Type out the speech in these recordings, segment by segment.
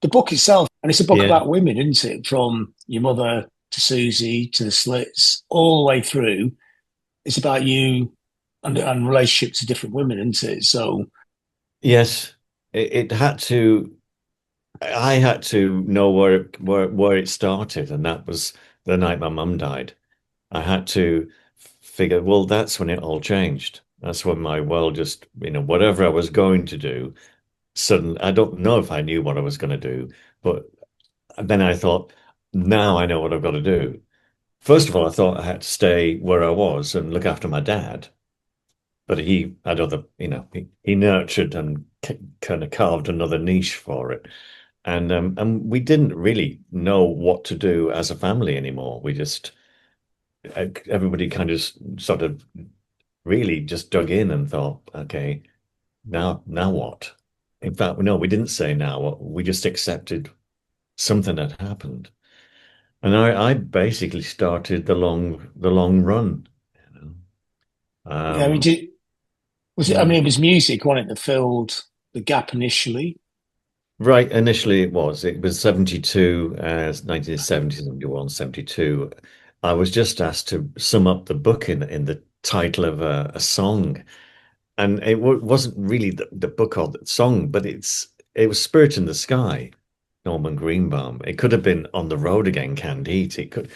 the book itself, and it's a book Yeah. about women, isn't it? From your mother to Siouxsie to the Slits, all the way through. It's about you and relationship to different women, isn't it? So Yes. It had to. I had to know where it started, and that was the night my mum died. I had to figure, well, that's when it all changed. That's when my world just, whatever I was going to do, suddenly, I don't know if I knew what I was going to do, but then I thought, now I know what I've got to do. First of all, I thought I had to stay where I was and look after my dad, but he had other, he nurtured and kind of carved another niche for it. And we didn't really know what to do as a family anymore. We just everybody kind of sort of really just dug in and thought, okay, now what? In fact, no, we didn't say now what. We just accepted something had happened, and I basically started the long run. You know? yeah, I mean, was it? I Mm. mean, it was music, wasn't it, that filled the gap initially. Right, initially it was 72, 1970, 71, 72. I was just asked to sum up the book in the title of a song. And it wasn't really the book or the song, but it was Spirit in the Sky, Norman Greenbaum. It could have been On the Road Again, Candide. It could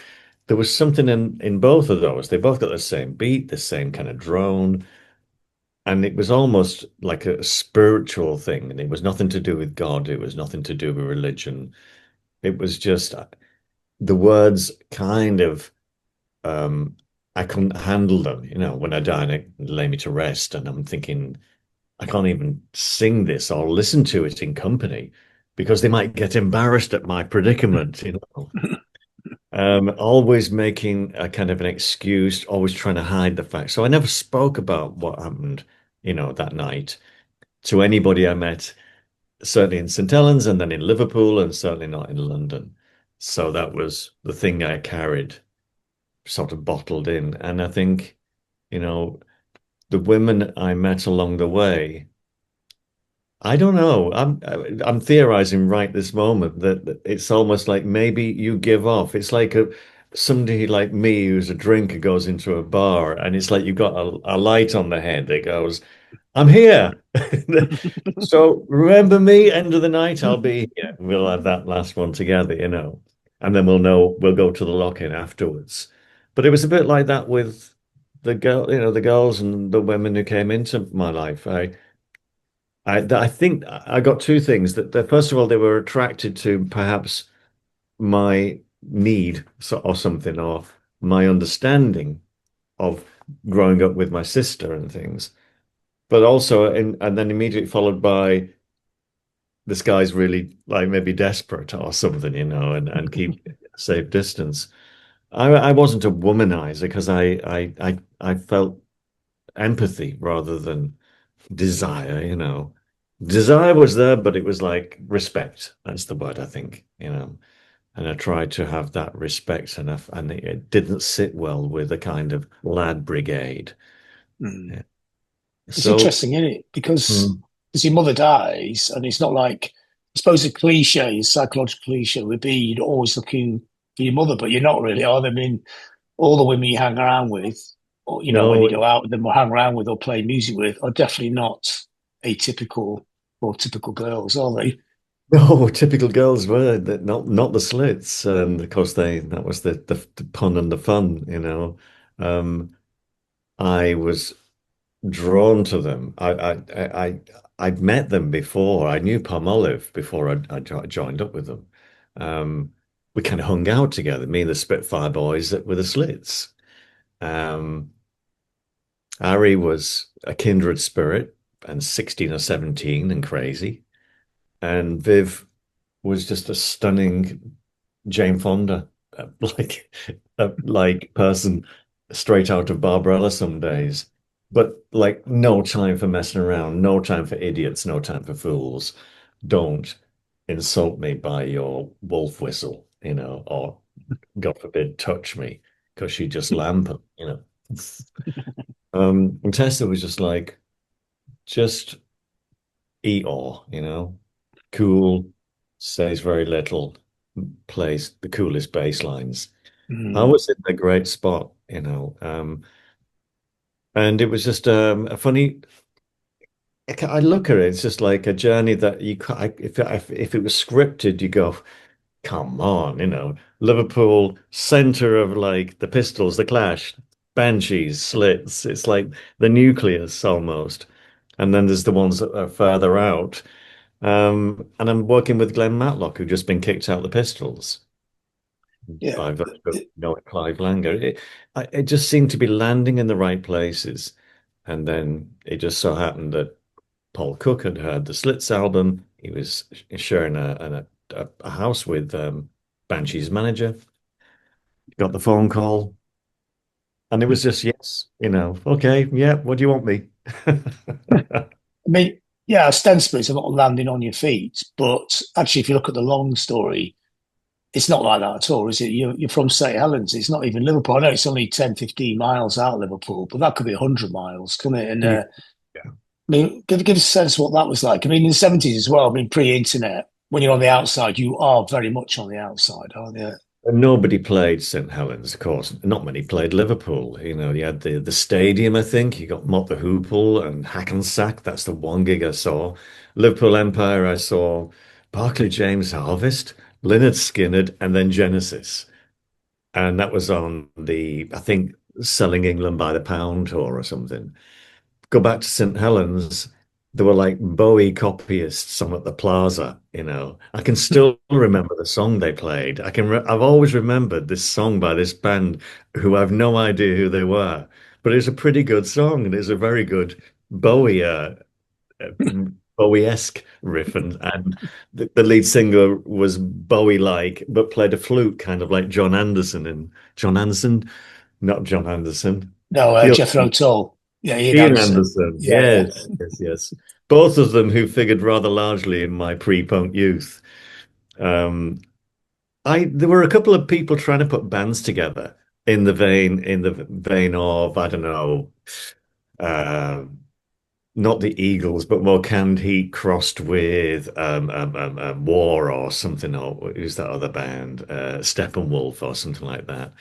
there was something in both of those. They both got the same beat, the same kind of drone, and it was almost like a spiritual thing. And it was nothing to do with God. It was nothing to do with religion. It was just the words kind of I couldn't handle them, when I died, it lay me to rest. And I'm thinking, I can't even sing this or listen to it in company because they might get embarrassed at my predicament. Always making a kind of an excuse, always trying to hide the fact. So I never spoke about what happened, that night to anybody I met, certainly in St. Helens and then in Liverpool and certainly not in London. So that was the thing I carried sort of bottled in. And I think, you know, the women I met along the way, I don't know. I'm theorizing right this moment that it's almost like maybe you give off. It's like somebody like me who's a drinker goes into a bar and it's like you've got a light on the head that goes, I'm here. So remember me, end of the night, I'll be here. We'll have that last one together. And then we'll know we'll go to the lock-in afterwards. But it was a bit like that with the girls and the women who came into my life. I think I got two things that first of all, they were attracted to perhaps my need or something, or my understanding of growing up with my sister and things. But also, and then immediately followed by this guy's really like maybe desperate or something, and keep safe distance. I wasn't a womanizer because I felt empathy rather than desire. Desire was there, but it was like respect. That's the word I think. And I tried to have that respect enough, and it didn't sit well with a kind of lad brigade. Mm. Yeah. It's So, interesting, isn't it? Because mm, as your mother dies, and it's not like I suppose a cliche, a psychological cliche would be you're always looking for your mother, but you're not really, are they? I mean, all the women you hang around with, or when you no, go out with them or hang around with or play music with, are definitely not atypical or typical girls, are they? no, typical girls were that not the Slits, and of course that was the pun and the fun. Um, I was drawn to them. I'd met them before. I knew Palm Olive before I joined up with them. Um, we kind of hung out together, me and the Spitfire boys that were the Slits. Um, Harry was a kindred spirit and 16 or 17 and crazy. And Viv was just a stunning Jane Fonda, like person straight out of Barbarella some days. But like no time for messing around, no time for idiots, no time for fools. Don't insult me by your wolf whistle, or God forbid, touch me, because she just lamp. And Tessa was just like, just eat all, cool, says very little, plays the coolest bass lines. I Mm. was in a great spot, and it was just a funny. I look at it, it's just like a journey that you can't. If it was scripted, you go, come on, Liverpool, center of like the Pistols, the Clash, Banshees, Slits. It's like the nucleus almost. And then there's the ones that are further out. And I'm working with Glenn Matlock, who'd just been kicked out of the Pistols Yeah. by virtue of Clive Langer. It just seemed to be landing in the right places. And then it just so happened that Paul Cook had heard the Slits album. He was sharing a house with Banshees manager. Got the phone call, and it was just yes, okay, yeah. What do you want me? I mean, yeah, ostensibly it's about landing on your feet, but actually, if you look at the long story, it's not like that at all, is it? You're from St. Helens. It's not even Liverpool. I know it's only 10, 15 miles out of Liverpool, but that could be 100 miles, couldn't it? And Yeah. I mean, give us a sense of what that was like. I mean, in the 70s as well, I mean, pre-internet, when you're on the outside, you are very much on the outside, aren't you? And nobody played St. Helens, of course. Not many played Liverpool. You had the stadium, I think. You got Mott the Hoople and Hackensack. That's the one gig I saw. Liverpool Empire, I saw Barclay James Harvest, Lynyrd Skynyrd, and then Genesis. And that was on I think, Selling England by the Pound tour or something. Go back to St. Helens, there were like Bowie copyists on at the plaza. I can still remember the song they played. I've always remembered this song by this band who I've no idea who they were, but it's a pretty good song and it's a very good Bowie uh, Bowie-esque riff, and the lead singer was Bowie-like, but played a flute, kind of like John Anderson, not John Anderson. No, The Jethro Tull. Yeah, Ian Ian Anderson. Anderson, Yeah, yeah. yes, yes, yes. Both of them who figured rather largely in my pre-punk youth. Um, there were a couple of people trying to put bands together in the vein of, I don't know, uh, not the Eagles, but more Canned Heat crossed with War or something, or who's that other band? Steppenwolf or something like that.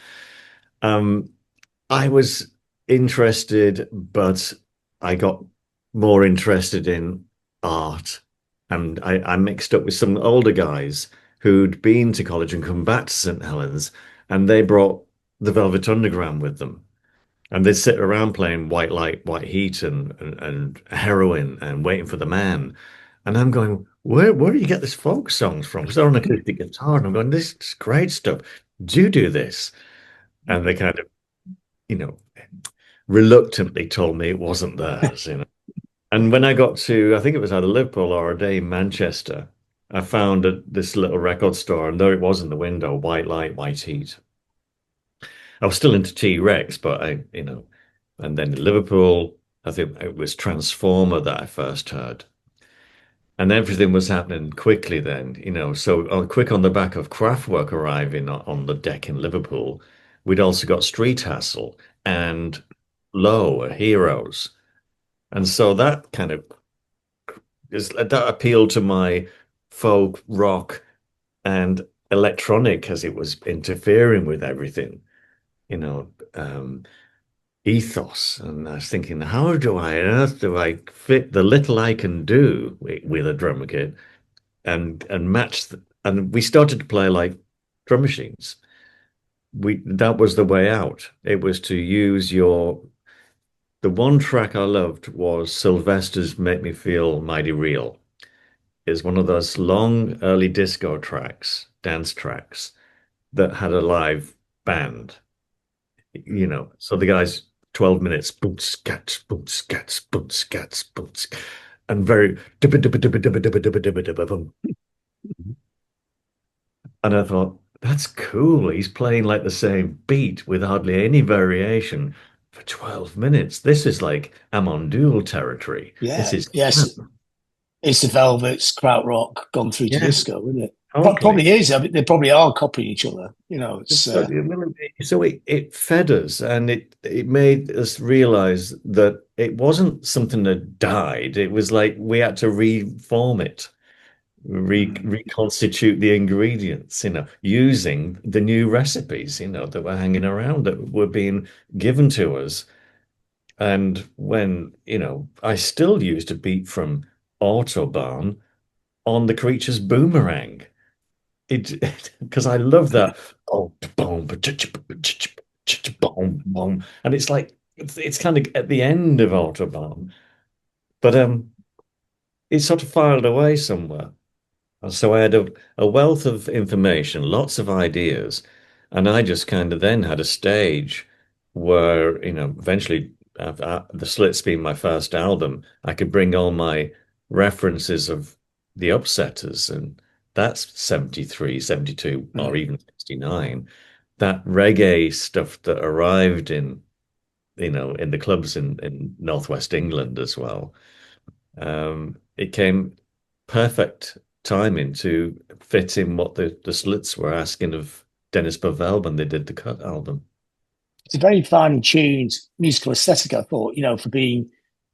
Um, I was interested, but I got more interested in art. And I mixed up with some older guys who'd been to college and come back to St. Helens, and they brought the Velvet Underground with them. And they'd sit around playing White Light, White Heat and Heroin and Waiting for the Man. And I'm going, where do you get this folk songs from? Because they're on acoustic guitar. And I'm going, this is great stuff. Do you do this? And they kind of, you know, reluctantly told me it wasn't theirs. And when I got to, I think it was either Liverpool or a day in Manchester, I found this little record store, and there it was in the window, White Light, White Heat. I was still into T-Rex, but and then in Liverpool, I think it was Transformer that I first heard. And everything was happening quickly then. So quick on the back of Kraftwerk arriving on the deck in Liverpool, we'd also got Street Hassle and Low, Heroes. And so that kind of that appealed to my folk rock and electronic as it was interfering with everything, you know, um, ethos. And I was thinking, how do I on earth do I fit the little I can do with a drum kit and match and we started to play like drum machines. That was the way out. It was to use the one track I loved was Sylvester's Make Me Feel Mighty Real. Is one of those long early disco tracks, dance tracks that had a live band. So the guys 12 minutes, boom scats, boom scats, boom scats, boom, and very dibba dibba dibba dibba dibba dibba dibba dibba boom. And I thought, that's cool. He's playing like the same beat with hardly any variation for 12 minutes. This is like I'm on dual territory. This Yeah, is yes. It's the Velvets, Krautrock, gone through to yeah, disco, isn't it? totally. Probably is. I mean, they probably are copying each other. It's So it fed us and it made us realize that it wasn't something that died. It was like we had to reform it. reconstitute the ingredients, using the new recipes, that were hanging around that were being given to us. And when, I still used a beat from Autobahn on the creature's boomerang. It because I love that. Oh, boom, boom, boom, and it's like it's kind of at the end of Autobahn, but it's sort of filed away somewhere. So I had a wealth of information, lots of ideas, and I just kind of then had a stage where, eventually, the Slits being my first album, I could bring all my references of the Upsetters, and that's 73, 72, or Mm. even 69. That reggae stuff that arrived in the clubs in Northwest England as well. It came perfect timing to fit in what the Slits were asking of Dennis Bovell when they did the Cut album. It's a very finely tuned musical aesthetic, I thought, for being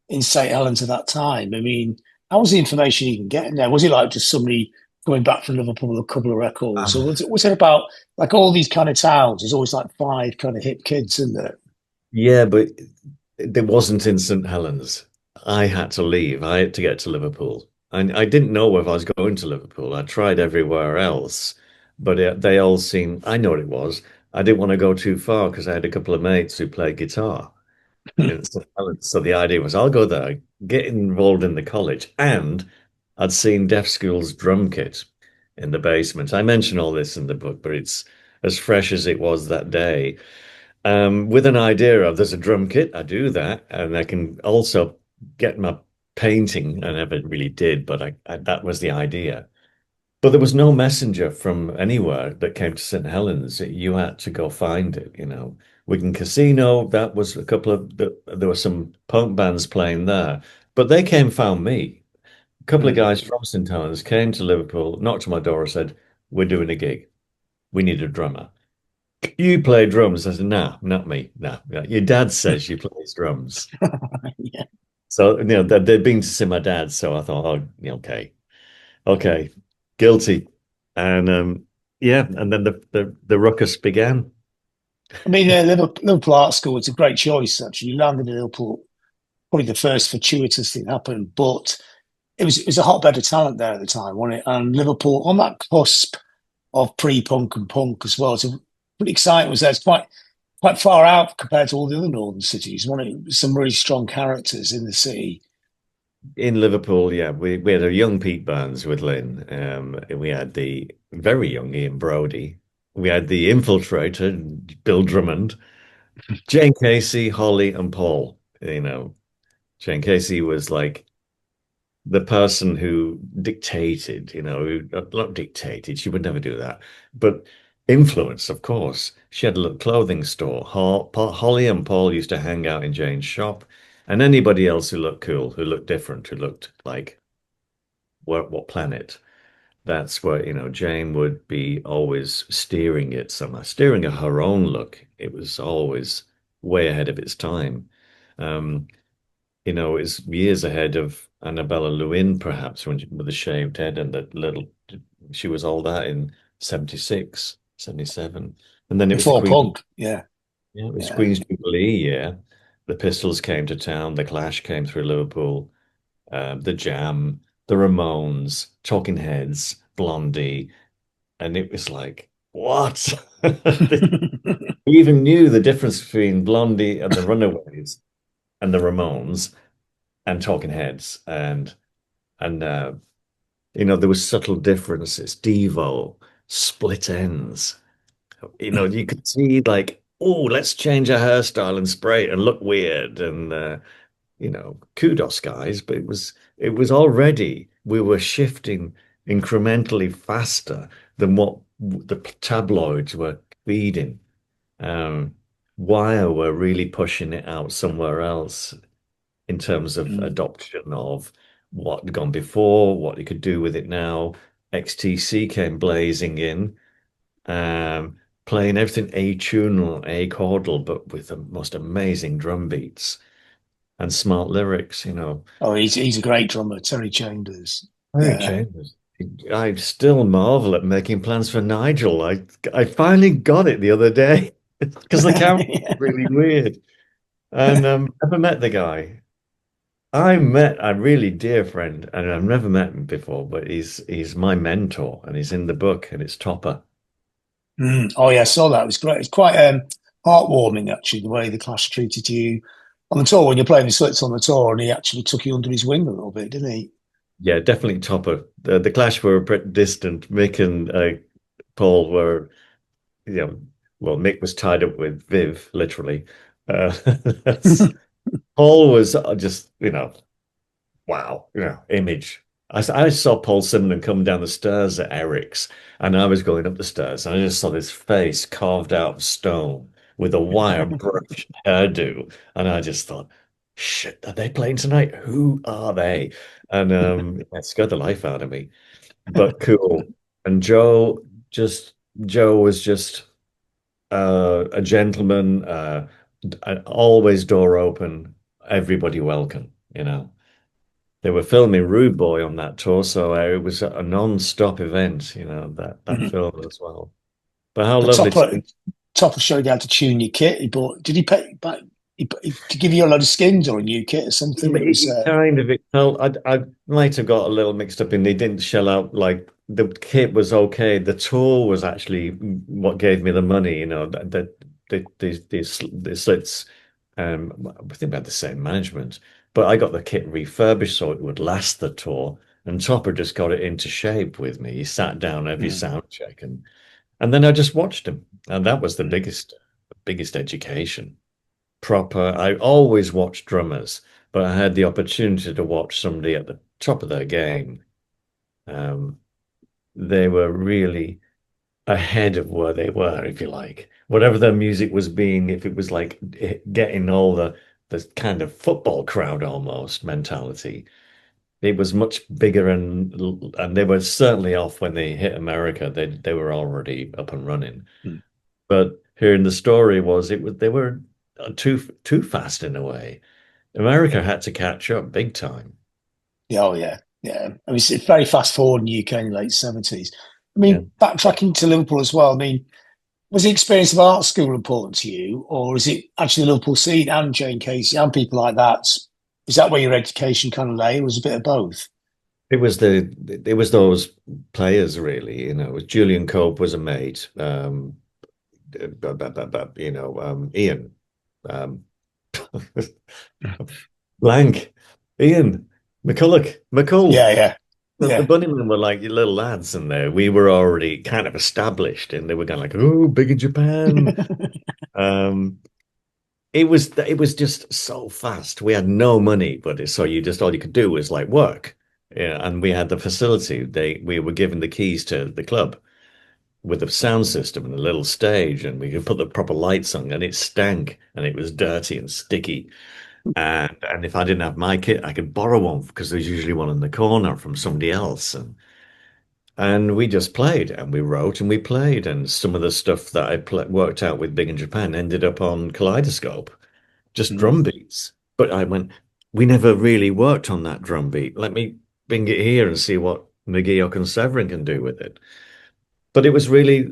in St. Helens at that time. I mean, how was the information even getting there? Was it like just somebody coming back from Liverpool with a couple of records? Or was it about like all these kind of towns? There's always like five kind of hip kids in there. Yeah, but it wasn't in St. Helens. I had to leave. I had to get to Liverpool. And I didn't know if I was going to Liverpool. I tried everywhere else, but they all seemed, I know what it was. I didn't want to go too far because I had a couple of mates who played guitar in St. Helens. So the idea was I'll go there, get involved in the college. And I'd seen Deaf School's drum kit in the basement. I mention all this in the book, but it's as fresh as it was that day. With an idea of there's a drum kit, I do that, and I can also get my painting. I never really did, but that was the idea. But there was no messenger from anywhere that came to St. Helens. You had to go find it. Wigan Casino, that was a couple of there were some punk bands playing there, but they came found me. A couple of Mm. guys from St. Helens came to Liverpool, knocked on my door, and said, "We're doing a gig. We need a drummer." You play drums. I said, nah, not me. Nah. Your dad says you play drums. Yeah. So, they'd been to see my dad. So I thought, oh, yeah, okay, okay, guilty. And yeah, and then the ruckus began. I mean, Liverpool Art School, it's a great choice, actually. You landed in Liverpool, probably the first fortuitous thing happened, but it was a hotbed of talent there at the time, wasn't it? And Liverpool on that cusp of pre-punk and punk as well. So pretty exciting was there. It's quite far out compared to all the other northern cities. Wasn't it? Some really strong characters in the city. In Liverpool, yeah, we had a young Pete Burns with Lynn. We had the very young Ian Brodie. We had the infiltrator, Bill Drummond, Jane Casey, Holly, and Paul. Jane Casey was like the person who dictated, not dictated, she would never do that, but influence, of course. She had a little clothing store. Holly and Paul used to hang out in Jane's shop, and anybody else who looked cool, who looked different, who looked like what planet. That's where, Jane would be always steering it somehow, steering her own look. It was always way ahead of its time. Um, is years ahead of Annabella Lewin, perhaps, with the shaved head and the little, she was all that in 76, 77. And then it was the Before Queen, punk, yeah, yeah, it was yeah. Queen's Jubilee year. The Pistols came to town, the Clash came through Liverpool, the Jam, the Ramones, Talking Heads, Blondie, and it was like, what? We even knew the difference between Blondie and the Runaways and the Ramones and Talking Heads, and there was subtle differences. Devo, Split Ends. You could see like, oh, let's change our hairstyle and spray it and look weird, and kudos, guys. But it was already we were shifting incrementally faster than what the tabloids were feeding. Um, Wire were really pushing it out somewhere else in terms of Mm. adoption of what had gone before, what you could do with it now. XTC came blazing in, um, playing everything atonal, chordal, but with the most amazing drum beats and smart lyrics. Oh, he's a great drummer, Terry Chambers. Very Yeah, Chambers. I still marvel at making plans for Nigel. I finally got it the other day because the camera was really weird. And never met the guy. I met a really dear friend, and I've never met him before, but he's my mentor, and he's in the book, and it's Topper. Oh yeah, I saw that. It was great. It's quite heartwarming actually the way the Clash treated you on the tour when you're playing the Slits on the tour, and he actually took you under his wing a little bit, didn't he? Yeah, definitely Topper. The Clash were a bit distant. Mick and Paul were, you know, well, Mick was tied up with Viv, literally. Uh, that's, Paul was just, wow, image. I saw Paul Simon come down the stairs at Eric's, and I was going up the stairs, and I just saw this face carved out of stone with a wire brush hairdo, and I just thought, shit, are they playing tonight? Who are they? And it scared the life out of me, but cool. And Joe was just a gentleman, always door open, everybody welcome, They were filming Rude Boy on that tour, so it was a non-stop event, that Mhm. film as well. But how But lovely to Topper showed you how to tune your kit. He bought. Did he pay back? To give you a load of skins or a new kit or something. It was. it felt I might have got a little mixed up in they didn't shell out like the kit was okay. The tour was actually what gave me the money, the Slits I think we had the same management, but I got the kit refurbished so it would last the tour. And Topper just got it into shape with me. He sat down every Mm, sound check and then I just watched him. And that was the mm, biggest education. Proper. I always watched drummers, but I had the opportunity to watch somebody at the top of their game. Um, they were really ahead of where they were, if you like. Whatever their music was being, if it was like getting all the kind of football crowd almost mentality, it was much bigger and they were certainly off when they hit America. They were already up and running. mm. But hearing the story was they were too fast in a way. America had to catch up big time. Yeah, oh yeah, yeah. I mean, it's very fast forward in the UK in the late 70s. I Yeah. mean, backtracking to Liverpool as well. I mean, was the experience of art school important to you, or is it actually the Liverpool scene and Jane Casey and people like that? Is that where your education kind of lay, or was it a bit of both? It was those players really, It was Julian Cope was a mate, Ian, um, Blank, Ian, McCulloch. Yeah, yeah, The yeah. Bunnymen were like little lads in there. We were already kind of established, and they were kind of like, "Oh, big in Japan." Um, it was just so fast. We had no money, but so you just all you could do was like work. Yeah, and we had the facility. We were given the keys to the club with a sound system and a little stage, and we could put the proper lights on, and it stank and it was dirty and sticky. And if I didn't have my kit, I could borrow one because there's usually one in the corner from somebody else. And we just played and we wrote and we played. And some of the stuff that worked out with Big in Japan ended up on Kaleidoscope, just drum Mm. beats. But I went, we never really worked on that drum beat. Let me bring it here and see what McGeoch and Severin can do with it. But it was really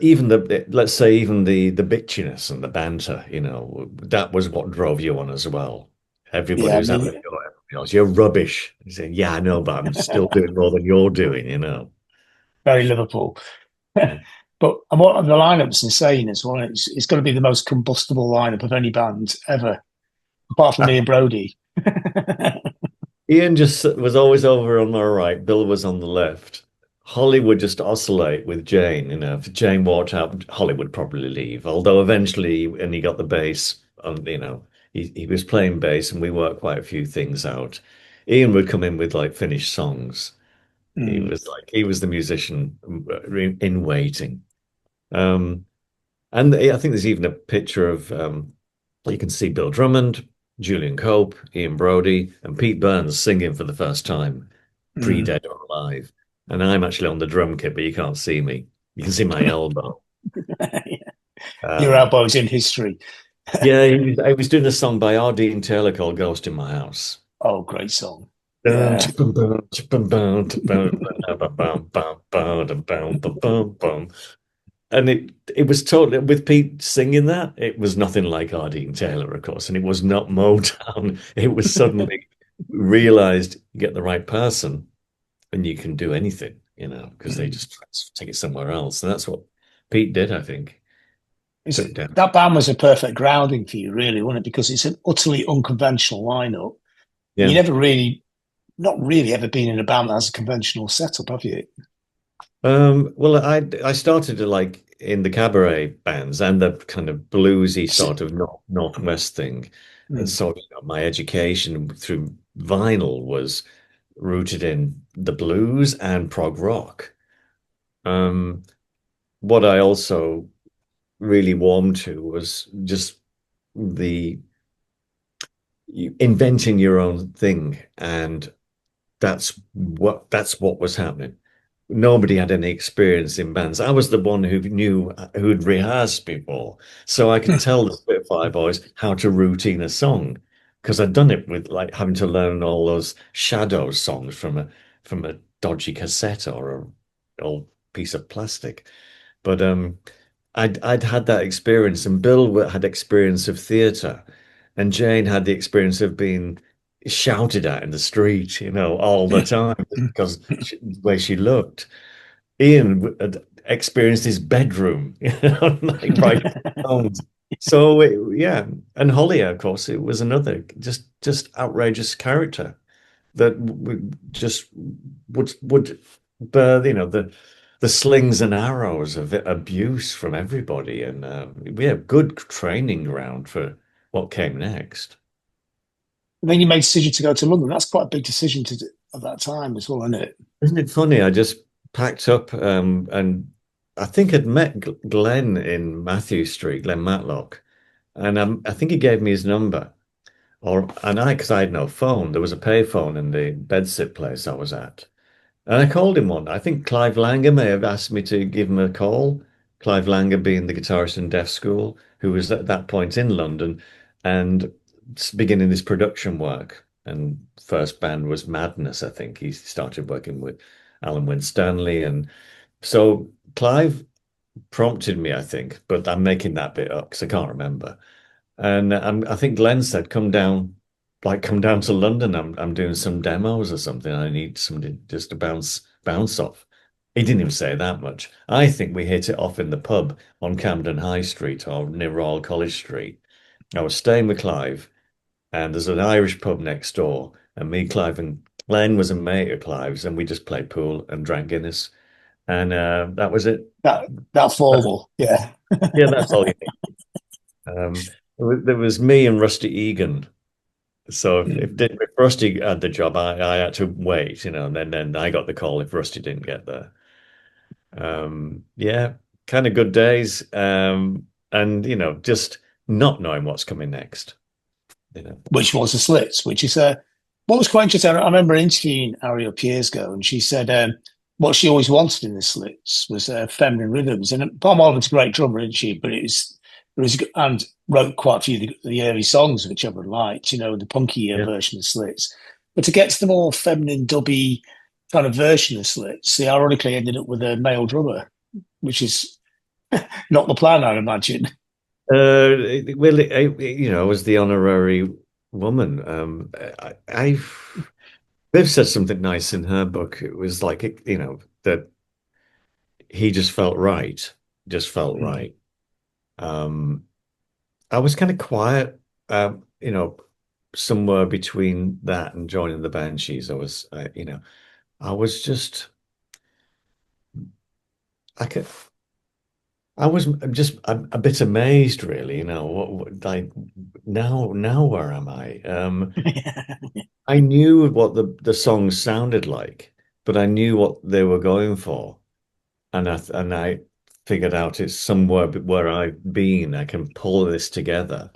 even let's say even the bitchiness and the banter, that was what drove you on as well. Everybody Yeah, I was having a mean, go at everybody else. You're rubbish. You say, yeah, I know, but I'm still doing more than you're doing. very Liverpool. Yeah. But and what the lineup's insane as well. It's got to be the most combustible lineup of any band ever, apart from me and Brody. Ian just was always over on my right. Bill was on the left. Holly would just oscillate with Jane. If Jane walked out, Holly would probably leave. Although eventually, and he got the bass, he was playing bass, and we worked quite a few things out. Ian would come in with like finished songs. Mm, He was the musician in waiting. Um, and I think there's even a picture of you can see Bill Drummond, Julian Cope, Ian Brody, and Pete Burns singing for the first time, mm. pre-Dead or Alive. And I'm actually on the drum kit, but you can't see me. You can see my elbow. Your Um, elbow's in history. yeah, I was doing a song by R. Dean Taylor called Ghost in My House. Oh, great song. Yeah. And it was totally with Pete singing that, it was nothing like R. Dean Taylor, of course, and it was not Motown. It was suddenly realized you get the right person and you can do anything, because they just take it somewhere else. And that's what Pete did, I think. Took it down. That band was a perfect grounding for you, really, wasn't it? Because it's an utterly unconventional lineup. You Yeah. never really, not really ever been in a band that has a conventional setup, have you? Well, I started to like in the cabaret bands and the kind of bluesy sort of northwest thing. And Mm. so my education through vinyl was rooted in the blues and prog rock. Um, what I also really warmed to was just the inventing your own thing, and that's what was happening. Nobody had any experience in bands. I was the one who'd rehearsed before, so I could tell the Spitfire boys how to routine a song because I'd done it with like having to learn all those Shadows songs from a dodgy cassette or a old piece of plastic. But I'd had that experience, and Bill had experience of theatre, and Jane had the experience of being shouted at in the street, all the time because the way she looked. Ian had experienced his bedroom, like writing songs. So yeah, and Holly, of course, it was another just outrageous character that just would birth, the slings and arrows of abuse from everybody, and we have good training ground for what came next. And then you made a decision to go to London. That's quite a big decision to do at that time as well, isn't it? Isn't it funny? I just packed up and I think I'd met Glenn in Matthew Street, Glenn Matlock, and I think he gave me his number. Because I had no phone, there was a payphone in the bedsit place I was at. And I called him one. I think Clive Langer may have asked me to give him a call. Clive Langer being the guitarist in Deaf School, who was at that point in London and beginning his production work. And first band was Madness, I think. He started working with Alan Winstanley. And so Clive prompted me, I think, but I'm making that bit up because I can't remember. And I think Glenn said, come down to London. I'm doing some demos or something. I need somebody just to bounce off. He didn't even say that much. I think we hit it off in the pub on Camden High Street or near Royal College Street. I was staying with Clive, and there's an Irish pub next door. And me, Clive, and Glenn was a mate of Clive's, and we just played pool and drank Guinness. And that was it. That That's, formal, yeah. yeah, that's all you need. Um, there was me and Rusty Egan. So if Rusty had the job, I had to wait, and then I got the call if Rusty didn't get there. Yeah, kind of good days. And just not knowing what's coming next. Which was the Slits, which is what was quite interesting. I remember interviewing Ari up years ago, and she said what she always wanted in the Slits was feminine rhythms. And Paul Marvin's a great drummer, isn't she? But it was and wrote quite a few of the early songs, which everyone liked, the punkier Yeah. version of Slits. But to get to the more feminine, dubby kind of version of Slits, they ironically ended up with a male drummer, which is not the plan, I imagine. Well, I was the honorary woman. Viv said something nice in her book. It was like, that he just felt right, just felt Mm. right. Um, I was kind of quiet, somewhere between that and joining the Banshees. I was just, I could, I was just a bit amazed, really. Like now, where am I? I knew what the songs sounded like, but I knew what they were going for, and I figured out it's somewhere where I've been. I can pull this together,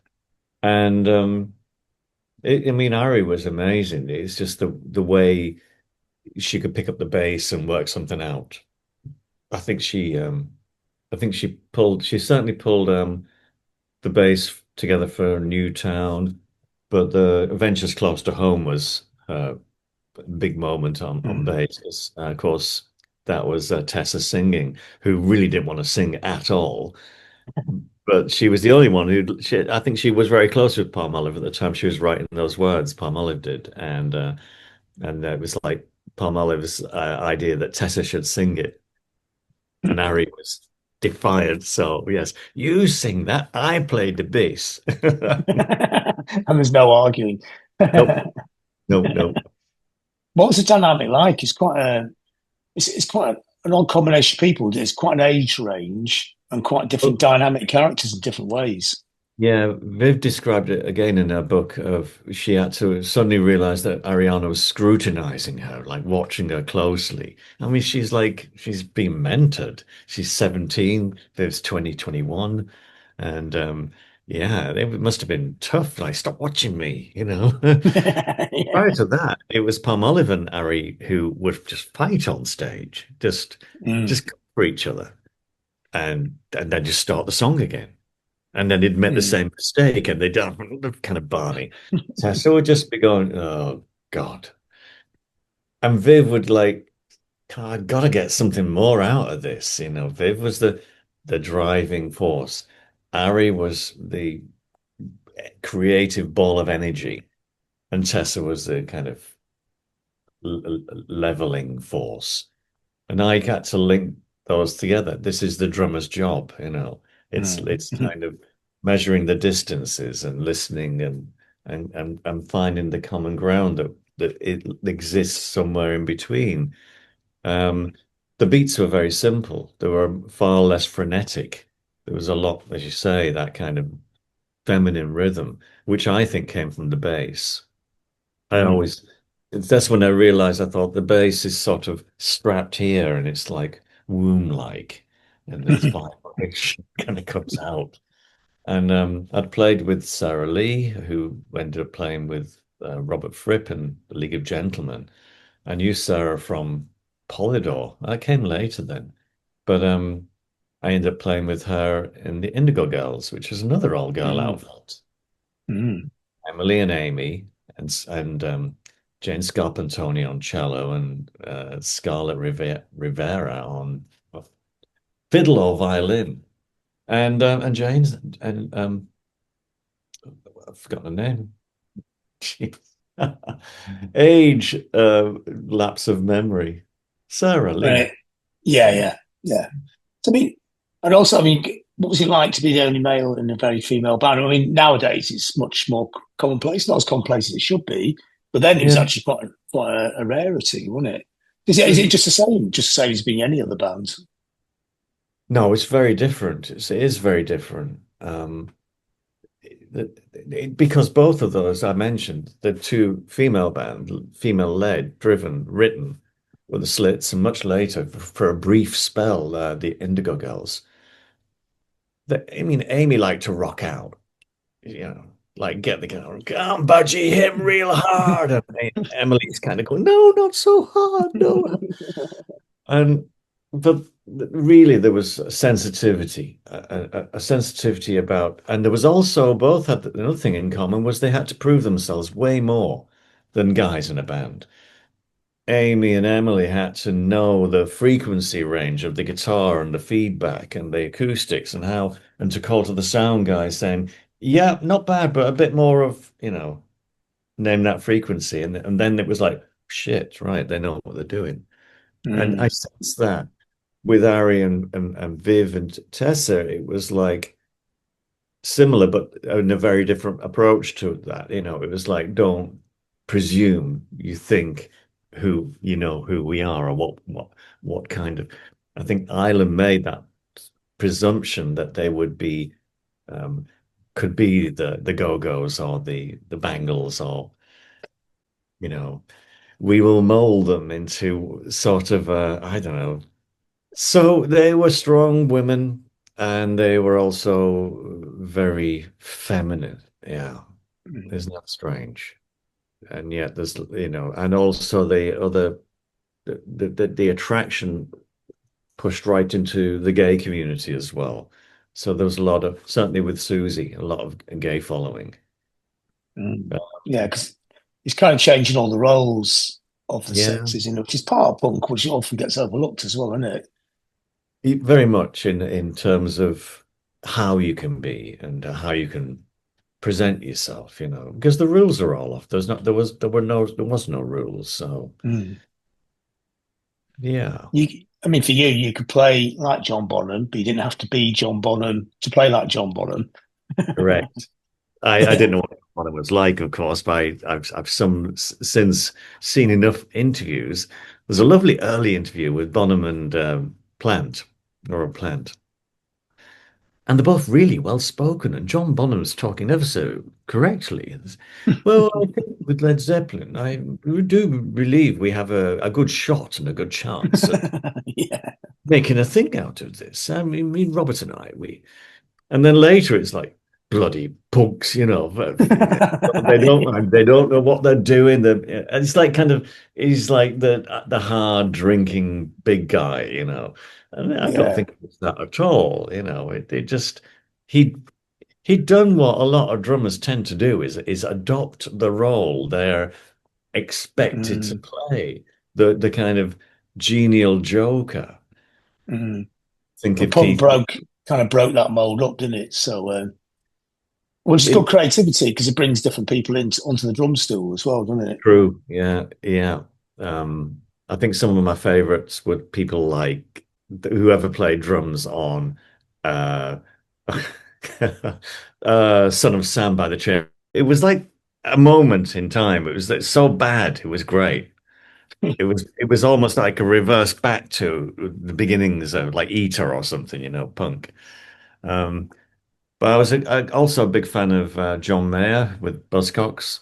and I mean, Ari was amazing. It's just the way she could pick up the bass and work something out. I think she certainly pulled the bass together for Newtown, but the Adventures Close to Home was her big moment on Mm. bass. 'Cause, of course, that was Tessa singing, who really didn't want to sing at all. But she was the only one I think she was very close with Palmolive at the time she was writing those words. Palmolive did, and it was like Palmolive's idea that Tessa should sing it, and Harry was defiant. So yes, you sing that. I played the bass. And there's no arguing. Nope, nope, nope. What's the dynamic like? It's quite an odd combination of people. There's quite an age range and quite different dynamic characters in different ways. Yeah, Viv described it again in her book of she had to suddenly realize that Ariana was scrutinizing her, like watching her closely. I mean, she's being mentored. She's 17, Viv's 2021. And yeah, it must have been tough. Like, stop watching me, you know. Prior Yeah. to that, it was Palmolive and Ari who would just fight on stage, Mm, just go for each other and then just start the song again. And then he'd make the mm. same mistake and they'd kind of Barney. So would just be going, oh God. And Viv would like, "God, I've got to get something more out of this. You know, Viv was the driving force. Ari was the creative ball of energy, and Tessa was the kind of leveling force. And I had to link those together. This is the drummer's job, you know. Mm. It's kind of measuring the distances and listening and finding the common ground that it exists somewhere in between. Um, the beats were very simple. They were far less frenetic. There was a lot, as you say, that kind of feminine rhythm, which I think came from the bass. I Mm. always, that's when I realized I thought the bass is sort of strapped here and it's like womb-like, and this vibration kind of comes out. And I'd played with Sarah Lee, who ended up playing with Robert Fripp and the League of Gentlemen. I knew Sarah from Polydor. I came later then, but I ended up playing with her in the Indigo Girls, which was another all-girl Mm. outfit. Mm. Emily and Amy, and Jane Scarpantoni on cello, and Scarlett Rivera on fiddle or violin, and Jane's and I've forgotten her name. Jeez. Age lapse of memory. Sarah Lee. Right. Yeah, yeah, yeah. So, I mean, and also, I mean, what was it like to be the only male in a very female band? I mean, nowadays it's much more commonplace, not as commonplace as it should be, but then it was Yeah, actually quite a rarity, wasn't it? Is it there's just the same? Just the same as being any other band? no, it's very different. It is very different. Because both of those I mentioned, the two female band, female led, driven, written, were the Slits, and much later, for a brief spell, the Indigo Girls. I mean, Amy liked to rock out, you know, like get the guitar, come on, Budgie, hit him real hard. And Emily's kind of going, no, not so hard, no. And but really, there was a sensitivity, a sensitivity about, and there was also both had another thing in common was they had to prove themselves way more than guys in a band. Amy and Emily had to know the frequency range of the guitar and the feedback and the acoustics and how, and to call to the sound guy saying, yeah, not bad, but a bit more of, you know, name that frequency. And then it was like, shit, right, they know what they're doing. And I Mm, sense that with Ari and Viv and Tessa, it was like similar, but in a very different approach to that. You know, it was like, don't presume you think who you know who we are or what kind of. I think Ireland made that presumption that they would be um, could be the Go-Go's or the Bangles or you know we will mold them into sort of I don't know. So they were strong women and they were also very feminine. Yeah, mm, isn't that strange? And yet there's, you know, and also the other, the attraction pushed right into the gay community as well. So there was a lot of, certainly with Siouxsie, a lot of gay following. mm. Yeah, because it's kind of changing all the roles. of the Yeah, sexes, which is part of punk, which often gets overlooked as well, isn't it? very much in terms of how you can be and how you can present yourself, because the rules are all off. There was no rules. So Mm. yeah, I mean, for you, you could play like John Bonham, but you didn't have to be John Bonham to play like John Bonham. correct. I didn't know what it was like, of course, but I've since seen enough interviews. There's a lovely early interview with Bonham and Plant, or Plant, and they're both really well spoken. And John Bonham's talking ever so correctly. Well, I think with Led Zeppelin, I we do believe we have a good shot and a good chance at Yeah. making a thing out of this. I mean, me, Robert and I, and then later it's like bloody punks, but they don't know what they're doing. It's like kind of he's like the hard drinking big guy. And I don't Yeah. think it's that at all. It just he he'd done what a lot of drummers tend to do is adopt the role they're expected to Mm, play, the kind of genial joker. mm. Think But of punk Keith. broke that mold up, didn't it? So, well, it's good creativity because it brings different people onto the drum stool as well, doesn't it? True. Yeah. Yeah. I think some of my favorites were people like whoever played drums on uh Son of Sam by the Chair. It was like a moment in time. It was like so bad. It was great. It was almost like a reverse back to the beginnings of like Eater or something, punk. Um, but I was also a big fan of John Mayer with Buzzcocks.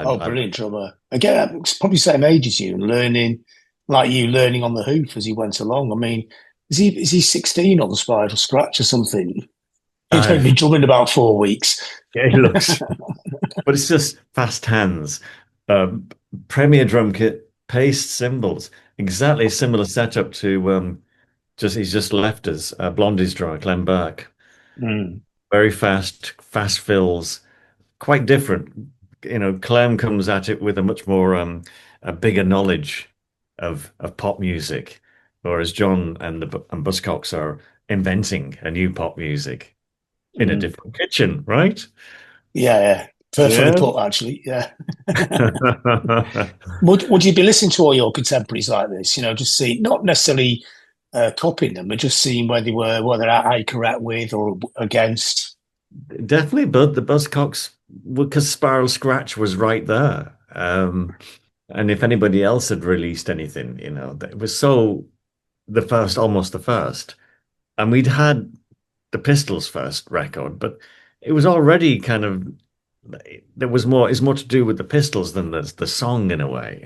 Oh, I brilliant drummer. Again, it's probably same age as you and learning, like you, learning on the hoof as he went along. I mean, is he 16 on the Spiral Scratch or something? He'd only I've been drumming about 4 weeks. Yeah, it looks, but it's just fast hands. Um, Premier drum kit, paste cymbals, exactly similar setup to just he's just left us. Blondie's drummer, Clem Burke. Mm, Very fast, fast fills, quite different. Clem comes at it with a much more a bigger knowledge of pop music, whereas John and Buzzcocks are inventing a new pop music in a mm. different kitchen, right? Yeah, yeah. Perfectly Yeah. put, actually. Yeah. Would you be listening to all your contemporaries like this? Just see, not necessarily copying them, but just seeing whether how you correct with or against. Definitely, but the Buzzcocks, because Spiral Scratch was right there. And if anybody else had released anything, it was so almost the first. And we'd had the Pistols' first record, but it was already kind of there was more. It's more to do with the Pistols than the song in a way.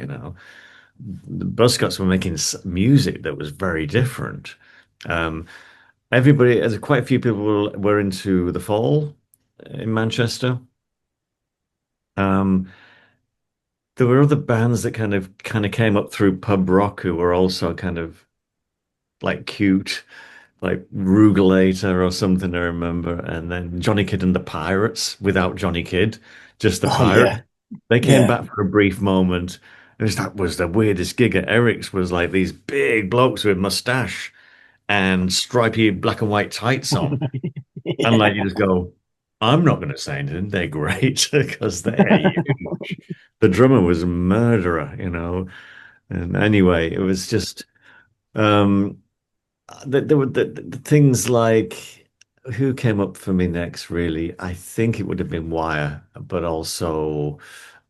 The Buzzcocks were making music that was very different. Um, Everybody, as quite a few people were into The Fall in Manchester. Um, there were other bands that kind of came up through pub rock who were also kind of like cute, like Rugulator or something, I remember. And then Johnny Kidd and the Pirates without Johnny Kidd, just the Oh Pirates. yeah, They came yeah, back for a brief moment. That was the weirdest gig at Eric's was like these big blokes with mustache and stripy black and white tights on. And like you yeah. just go, I'm not going to say anything. They're great because they're huge. The drummer was a murderer. And anyway, it was just um there were the things like who came up for me next, really. I think it would have been Wire, but also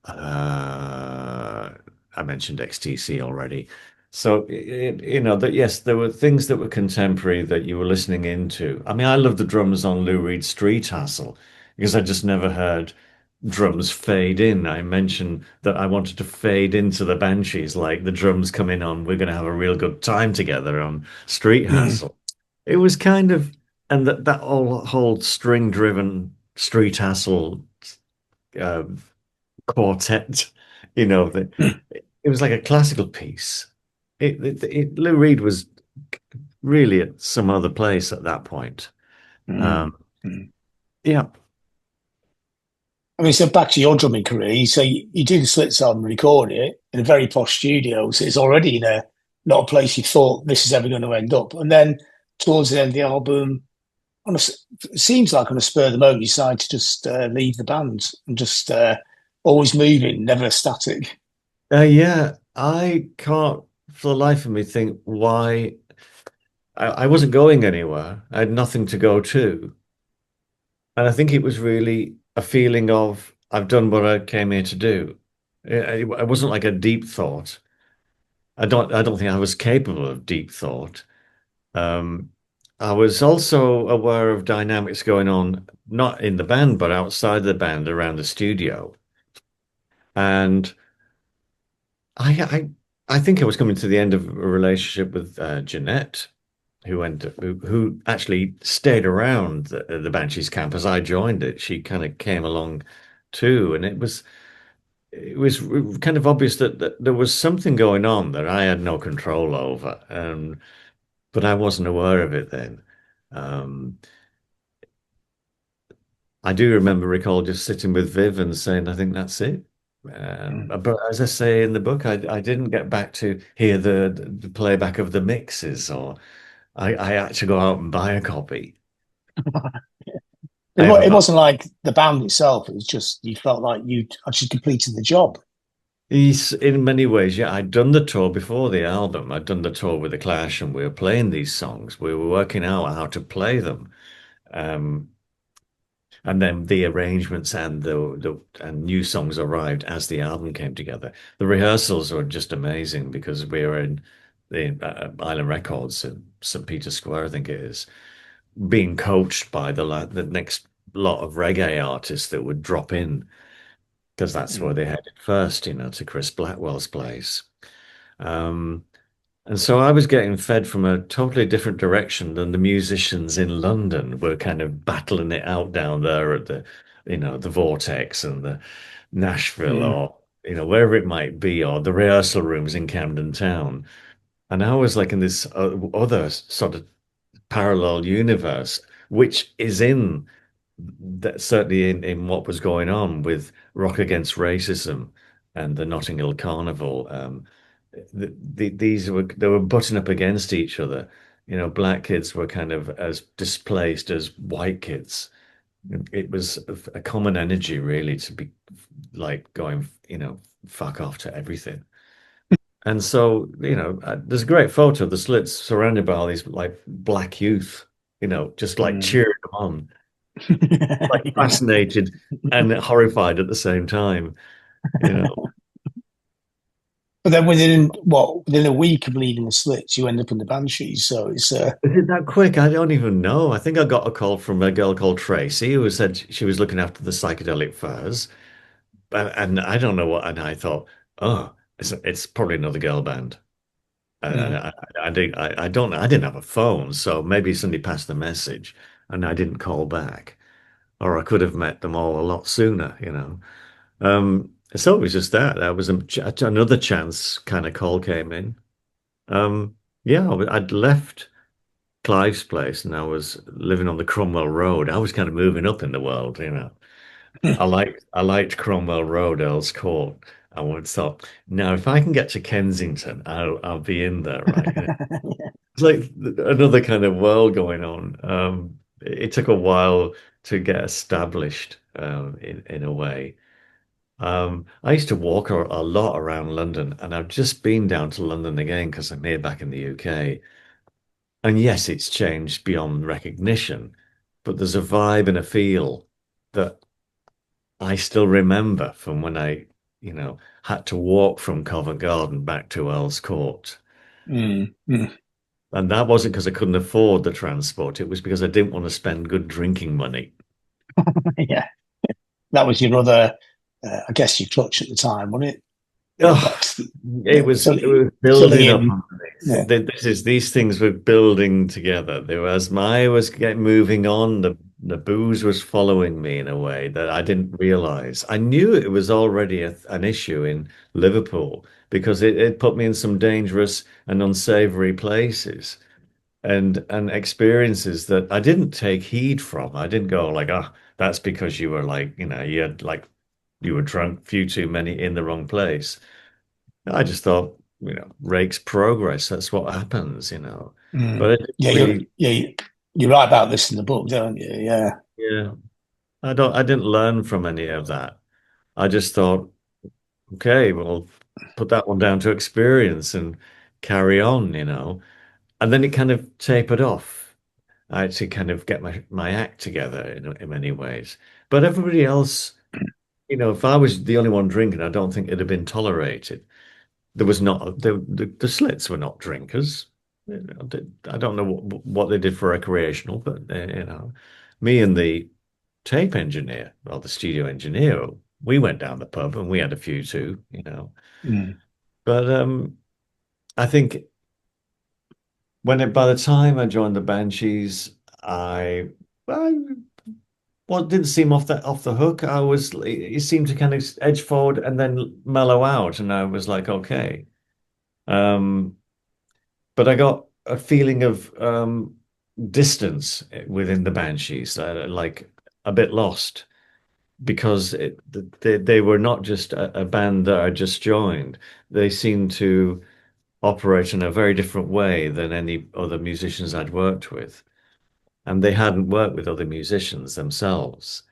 uh, I mentioned XTC already. So, that yes, there were things that were contemporary that you were listening into. I mean, I love the drums on Lou Reed's Street Hassle because I just never heard drums fade in. I mentioned that I wanted to fade into the Banshees, like the drums come in on, we're going to have a real good time together on Street Mm, Hassle. It was kind of, and that whole string driven Street Hassle uh, quartet, that it was like a classical piece. Lou Reed was really at some other place at that point. mm, Um, mm. yeah, I mean, so back to your drumming career. So you do the Slits album, record it in a very posh studio. So it's already in a not a place you thought this is ever going to end up. And then towards the end of the album, it seems like on a spur of the moment, you decide to just leave the band and just always moving, never static. Yeah, I can't for the life of me think why I wasn't going anywhere. I had nothing to go to. And I think it was really a feeling of I've done what I came here to do. It wasn't like a deep thought. I don't think I was capable of deep thought. Um, I was also aware of dynamics going on, not in the band, but outside the band around the studio. And I I think I was coming to the end of a relationship with Jeanette, who actually stayed around the Banshees camp as I joined it. She kind of came along too, and it was kind of obvious that there was something going on that I had no control over, but I wasn't aware of it then. Um, I do recall just sitting with Viv and saying, I think that's it. Mm. But as I say in the book, I didn't get back to hear the playback of the mixes, or I had to go out and buy a copy. I It haven't. wasn't like the band itself. It was just you felt like you actually completed the job. He's in many ways, yeah. I'd done the tour before the album. I'd done the tour with the Clash, and we were playing these songs. We were working out how to play them. Um, And then the arrangements and the new songs arrived as the album came together. The rehearsals were just amazing because we were in the Island Records in St. Peter's Square, I think it is, being coached by the next lot of reggae artists that would drop in because that's where Mm. they headed first, to Chris Blackwell's place. Um, and so I was getting fed from a totally different direction than the musicians in London were kind of battling it out down there at the Vortex and the Nashville Mm. or, wherever it might be, or the rehearsal rooms in Camden Town. And I was like in this other sort of parallel universe, which is in that certainly in what was going on with Rock Against Racism and the Notting Hill Carnival. These they were butting up against each other. Black kids were kind of as displaced as white kids. It was a common energy, really, to be like going, fuck off to everything. And so, there's a great photo of the Slits surrounded by all these like black youth, just like Mm. cheering them on, like fascinated and horrified at the same time. You know, But then within a week of leaving the Slits, you end up in the Banshees. So it's is it that quick? I don't even know. I think I got a call from a girl called Tracy who said she was looking after the psychedelic furs, and I don't know what. And I thought, oh, it's probably another girl band. And mm. I didn't have a phone, so maybe somebody passed the message, and I didn't call back, or I could have met them all a lot sooner. So it was just that. That was another chance kind of call came in. Um, yeah, I'd left Clive's place and I was living on the Cromwell Road. I was kind of moving up in the world. I liked Cromwell Road, Earl's Court. I would thought, now if I can get to Kensington, I'll be in there, right? It's like another kind of world going on. It took a while to get established, in a way. I used to walk a lot around London, and I've just been down to London again because I'm here back in the UK. And yes, it's changed beyond recognition, but there's a vibe and a feel that I still remember from when I had to walk from Covent Garden back to Earl's Court. Mm. Mm. And that wasn't because I couldn't afford the transport. It was because I didn't want to spend good drinking money. Yeah, that was your other, I guess, your clutch at the time, wasn't it? Oh, That's it was it filling, was filling building up in. underneath. Yeah. These things were building together. There was I was getting moving on. The booze was following me in a way that I didn't realize. I knew it was already an issue in Liverpool because it put me in some dangerous and unsavory places and experiences that I didn't take heed from. I didn't go like, ah, that's because you were like, you had like you were drunk, few too many in the wrong place. I just thought, rakes progress. That's what happens. But Mm. I didn't Yeah, really, you're right about this in the book, don't you? Yeah. yeah, I didn't learn from any of that. I just thought, okay, well, put that one down to experience and carry on. And then it kind of tapered off. I had to kind of get my act together in many ways. But everybody else, if I was the only one drinking, I don't think it'd have been tolerated. There was not the Slits were not drinkers. I don't know what they did for recreational, but me and the tape engineer, or the studio engineer, we went down the pub and we had a few too. Mm. But I think by the time I joined the Banshees, I well, it didn't seem off the hook. It seemed to kind of edge forward and then mellow out, and I was like, okay. Um, but I got a feeling of distance within the Banshees, like a bit lost because they were not just a band that I just joined. They seemed to operate in a very different way than any other musicians I'd worked with, and they hadn't worked with other musicians themselves.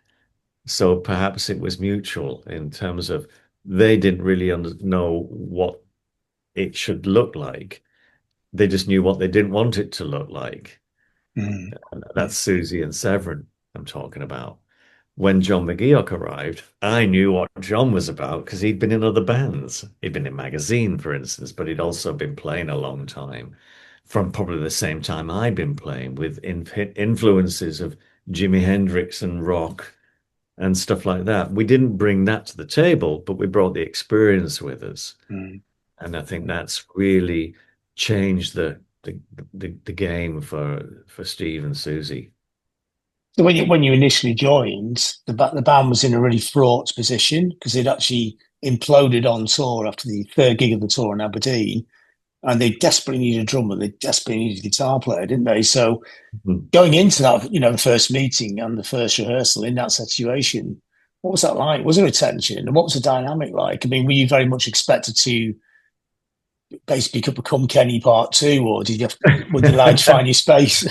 So perhaps it was mutual in terms of they didn't really know what it should look like. They just knew what they didn't want it to look like. Mm. And that's Siouxsie and Severin I'm talking about. When John McGeoch arrived, I knew what John was about because he'd been in other bands. He'd been in Magazine, for instance, but he'd also been playing a long time, from probably the same time I'd been playing, with influences of Jimi Hendrix and rock and stuff like that. We didn't bring that to the table, but we brought the experience with us. Mm. And I think that's really changed the game for Steve and Siouxsie. So when you initially joined, the band was in a really fraught position because they'd actually imploded on tour after the third gig of the tour in Aberdeen, and they desperately needed a drummer. They desperately needed a guitar player, didn't they? So Mhm. going into that, the first meeting and the first rehearsal in that situation, what was that like? Was there a tension? And what was the dynamic like? I mean, were you very much expected to basically become Kenny Part Two, or would you like to find your space?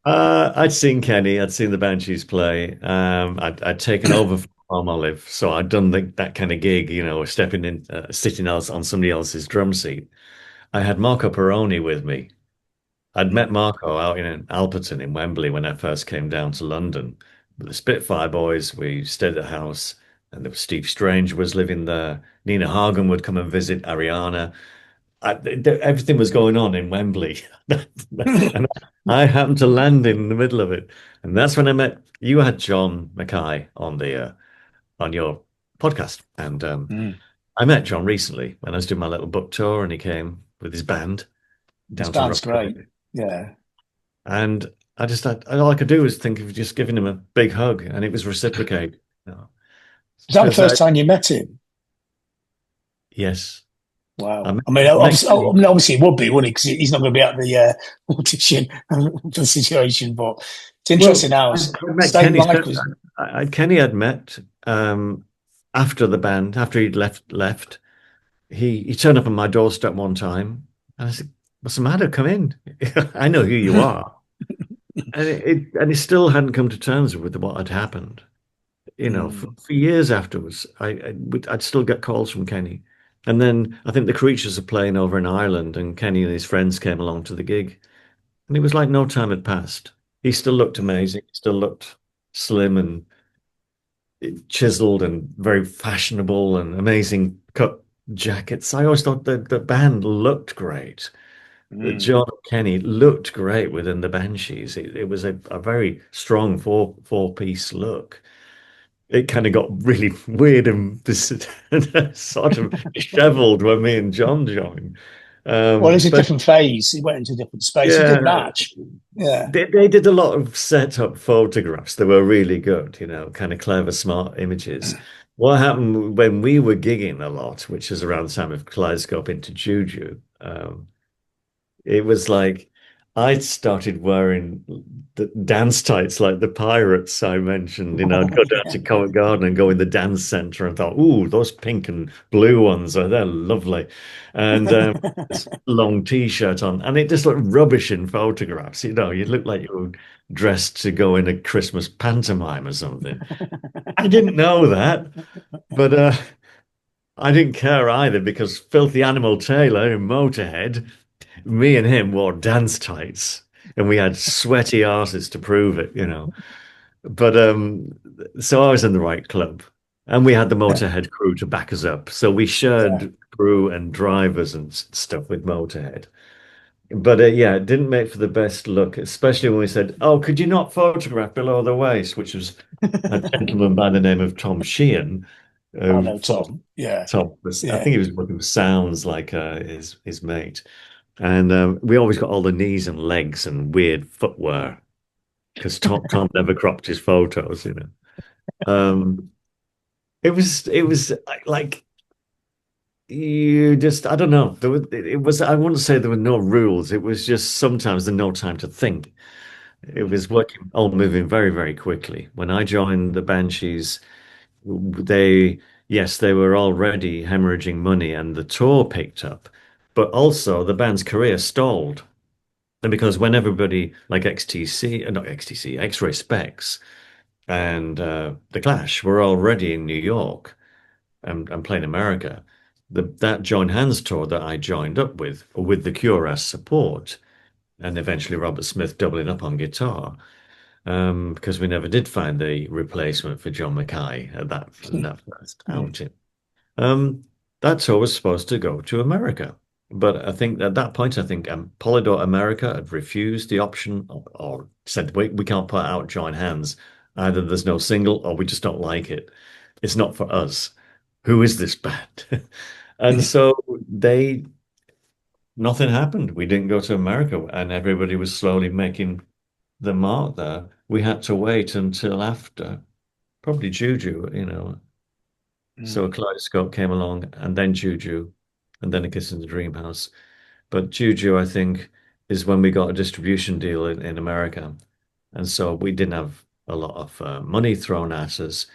I'd seen Kenny, I'd seen the Banshees play. I'd taken over from Palmolive, so I'd done that kind of gig, stepping in, sitting else on somebody else's drum seat. I had Marco Peroni with me. I'd met Marco out in Alperton in Wembley when I first came down to London. With the Spitfire boys, we stayed at a house, and there was Steve Strange was living there. Nina Hagen would come and visit Ariana. Everything was going on in Wembley, and I happened to land in the middle of it, and that's when I met you. Had John Mackay on your podcast, and Mm. I met John recently when I was doing my little book tour, and he came with his band This down to band's great. Rockaway, Yeah. and all I could do was think of just giving him a big hug, and it was reciprocated. Was that the Because first time you met him? yes, Wow. met, I mean, met obviously, Kenny. obviously it would be, wouldn't it? Because he's not going to be at the audition for the situation. But it's Well, interesting how I'd met same Kenny. life was. Kenny had met after the band, after he'd left. He turned up on my doorstep one time, and I said, "What's the matter? Come in. I know who you are." And he still hadn't come to terms with what had happened. Mm. For years afterwards, I'd still get calls from Kenny. And then I think the Creatures are playing over in Ireland, and Kenny and his friends came along to the gig. And it was like no time had passed. He still looked amazing. He still looked slim and chiseled and very fashionable and amazing cut jackets. I always thought that the band looked great. That Mm. John and Kenny looked great within the Banshees. It was a very strong four piece look. It kind of got really weird and sort of disheveled when me and John joined. Well, it's a But different phase. He went into a different space. It did yeah, match. Yeah. they did a lot of set up photographs that were really good, kind of clever, smart images. What happened when we were gigging a lot, which is around the time of Kaleidoscope into Juju, it was like I started wearing the dance tights like the pirates I mentioned. I'd go down Yeah. to Covent Garden and go in the dance centre and thought, "Ooh, those pink and blue ones they're lovely," and this long t-shirt on, and it just looked rubbish in photographs. You look like you were dressed to go in a Christmas pantomime or something. I didn't know that, but I didn't care either because Filthy Animal Taylor in Motorhead, me and him wore dance tights and we had sweaty asses to prove it. But so I was in the right club and we had the Motorhead crew to back us up. So we Yeah. shared crew and drivers and stuff with Motorhead. But yeah, it didn't make for the best look, especially when we said, "Oh, could you not photograph below the waist?" Which was a gentleman by the name of Tom Sheehan, I who know Tom. Yeah. Tom was, I Yeah. think he was working with sounds like his mate. And we always got all the knees and legs and weird footwear because Tom never cropped his photos. Um, it was like you just I don't know. It was I wouldn't say there were no rules. It was just sometimes there's no time to think. It Mm. was working all moving very, very quickly. When I joined the Banshees, they yes, they were already hemorrhaging money and the tour picked up, but also the band's career stalled. And because when everybody like XTC, not XTC, X-Ray Specs and The Clash were already in New York and playing America, that Join Hands tour that I joined up with the Cure as support, and eventually Robert Smith doubling up on guitar, because we never did find the replacement for John Mackay at that first Mm. outing. Um, that tour was supposed to go to America, but I think at that point, I think Polydor America had refused the option or said we can't put out Join Hands. Either there's no single or we just don't like it. It's not for us. Who is this band? And so nothing happened. We didn't go to America, and everybody was slowly making the mark there. We had to wait until after, probably Juju. So a Mm. Kaleidoscope came along, and then Juju, and then A Kiss in the Dream House. But Juju, I think, is when we got a distribution deal in America. And so we didn't have a lot of money thrown at us,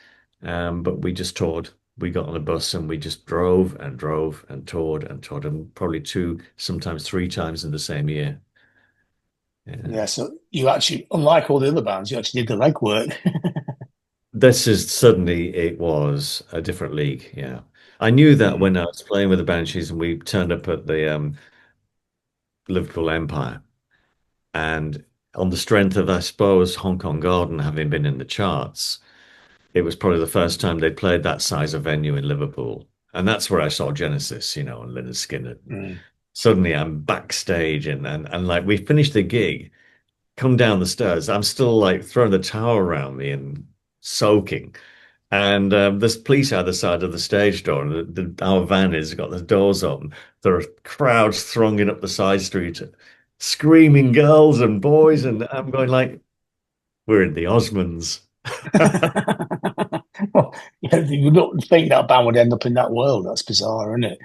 but we just toured. We got on a bus and we just drove and toured, and probably two, sometimes three times in the same year. Yeah. Yeah. So you actually, unlike all the other bands, you actually did the legwork. This is suddenly it was a different league. Yeah. I knew that Mm. when I was playing with the Banshees and we turned up at the Liverpool Empire. And on the strength of, I suppose, Hong Kong Garden having been in the charts, it was probably the first time they'd played that size of venue in Liverpool. And that's where I saw Genesis, and Lynyrd Skynyrd. Mm. Suddenly I'm backstage and like we finished the gig, come down the stairs. I'm still like throwing the towel around me and soaking. And there's police out the side of the stage door, and our van has got the doors open. There are crowds thronging up the side street, screaming girls and boys, and I'm going like, we're in the Osmonds. Well, yeah, you don't think that band would end up in that world. That's bizarre, isn't it?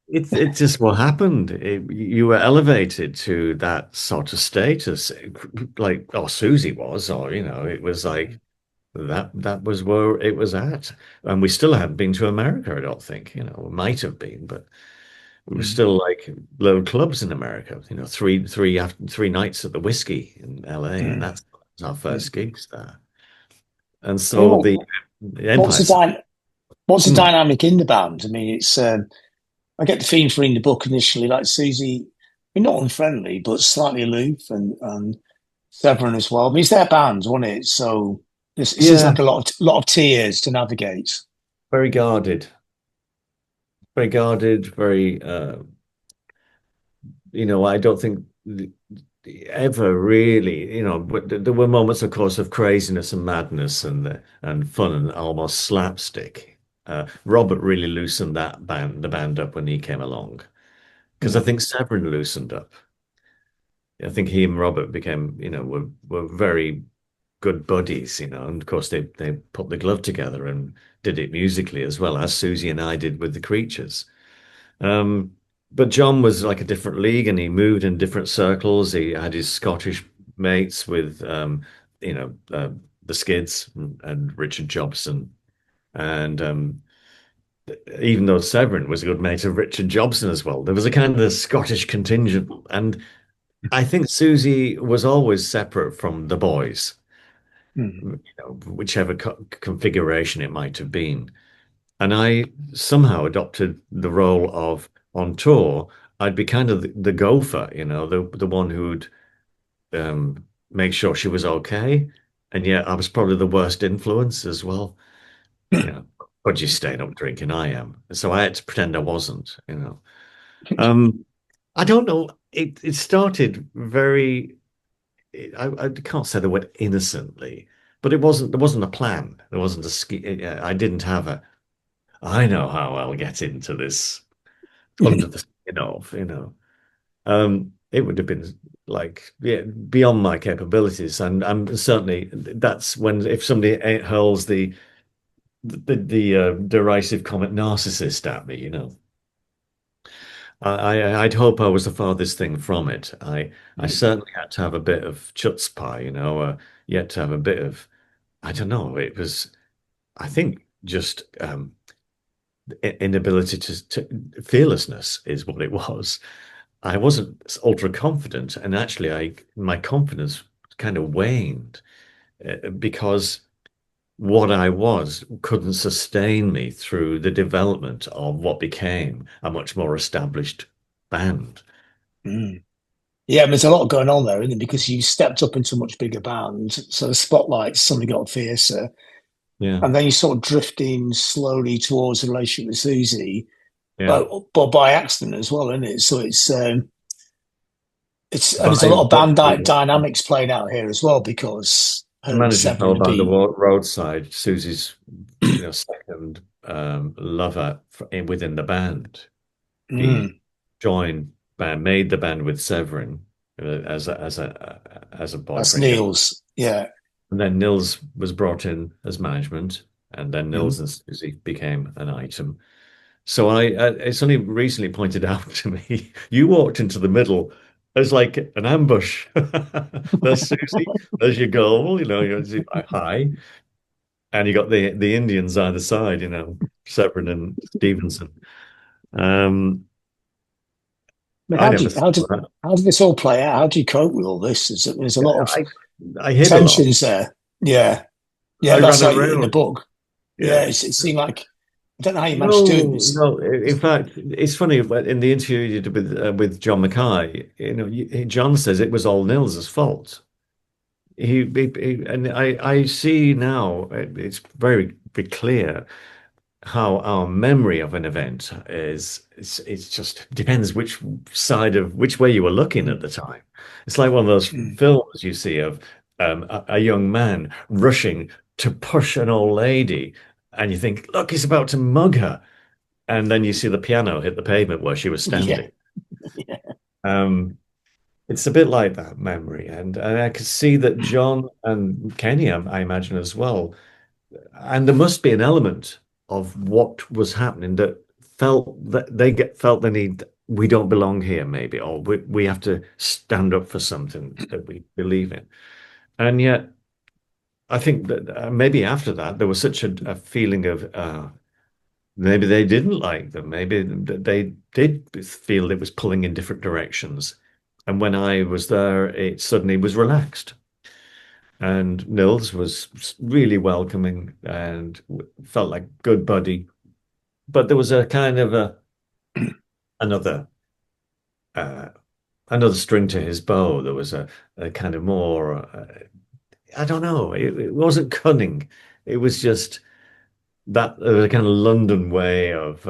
It's just what happened. You were elevated to that sort of status, like Siouxsie was, or it was like that was where it was at, and we still hadn't been to America. I don't think, we might have been, but we were Mm. still like little clubs in America. Three nights at the Whiskey in LA, and Mm. that's our Mm. first gigs there. And I mean, so the what's Empire. what's the Hmm. dynamic in the band? I mean, it's I get the feeling for in the book initially, like Siouxsie, I mean, not unfriendly, but slightly aloof, and Severin as well. I mean, it's their band, wasn't it? So it seems Yeah, like a lot of tears to navigate. very guarded, very guarded, very. I don't think ever really, but there were moments, of course, of craziness and madness and fun and almost slapstick. Robert really loosened the band up when he came along because I Mm. think Severin loosened up. I think he and Robert became, were very good buddies, and of course they put the glove together and did it musically as well as Siouxsie and I did with the Creatures. Um, but John was like a different league, and he moved in different circles. He had his Scottish mates with, you know, the Skids and Richard Jobson, and even though Severin was a good mate of Richard Jobson as well, there was a kind of Scottish contingent, and I think Siouxsie was always separate from the boys, Mm. you know, whichever configuration it might have been. And I somehow adopted the role of on tour, I'd be kind of the gopher, you know, the one who'd make sure she was okay. And yet I was probably the worst influence as well. You know, Budgie staying up drinking, I am. So I had to pretend I wasn't, you know. Um, I don't know. It started very I can't say the word innocently, but there wasn't a plan. There wasn't a ski. I didn't have a I know how I'll get into this under the skin of, you know. It would have been like yeah, beyond my capabilities, and I'm certainly that's when if somebody hurls the derisive comment narcissist at me, you know, I'd hope I was the farthest thing from it. I certainly had to have a bit of chutzpah, you know, you had to have a bit of I don't know. It was I think just inability to fearlessness is what it was. I wasn't ultra confident, and actually, I my confidence kind of waned because what I was couldn't sustain me through the development of what became a much more established band. Mm. Yeah, there's a lot going on there, isn't it? Because you stepped up into a much bigger band, so the spotlight suddenly got fiercer, Yeah, and then you sort of drifting slowly towards a relationship with Siouxsie, yeah. but by accident as well, isn't it? So it's and there's a By lot of band virtue, dynamics playing out here as well because I her and managed to Severin tell would by the be. roadside, Susie's, you know, second lover within the band. He Mm, joined band, made the band with Severin as a that's boyfriend, Neil's. Yeah. and then Nils was brought in as management, and then Mm. Nils and Susie became an item. So it's only recently pointed out to me, you walked into the middle. It's like an ambush. There's Susie, there's your goal, you know, you're hi, and you got the Indians either side, you know, Severin and Stevenson. Um, I mean, I never saw that. how did this all play out? How do you cope with all this? There's a lot of I hid a lot. tensions there. Yeah. Yeah, I that's ran like in the around. book. Yeah, Yeah. it seemed like I don't know how you managed to do it. No, no. In fact, it's funny. But in the interview you did with John Mackay, you know, John says it was all Nils's fault. And I see now. It's very clear how our memory of an event is. It's just depends which way you were looking at Mm, the time. It's like one of those mm. films you see of a young man rushing to push an old lady, and you think, look, he's about to mug her. And then you see the piano hit the pavement where she was Yeah, standing. yeah. Um, it's a bit like that memory, and I could see that John and Kenny, I imagine as well, and there must be an element of what was happening that felt the need. We don't belong here, maybe, or we have to stand up for something that we believe in. And yet, I think that maybe after that, there was such a feeling of maybe they didn't like them. Maybe they did feel it was pulling in different directions. And when I was there, it suddenly was relaxed. And Nils was really welcoming and felt like good buddy. But there was a kind of another uh, another string to his bow. There was a kind of more I don't know. It wasn't cunning. It was just that a kind of London way of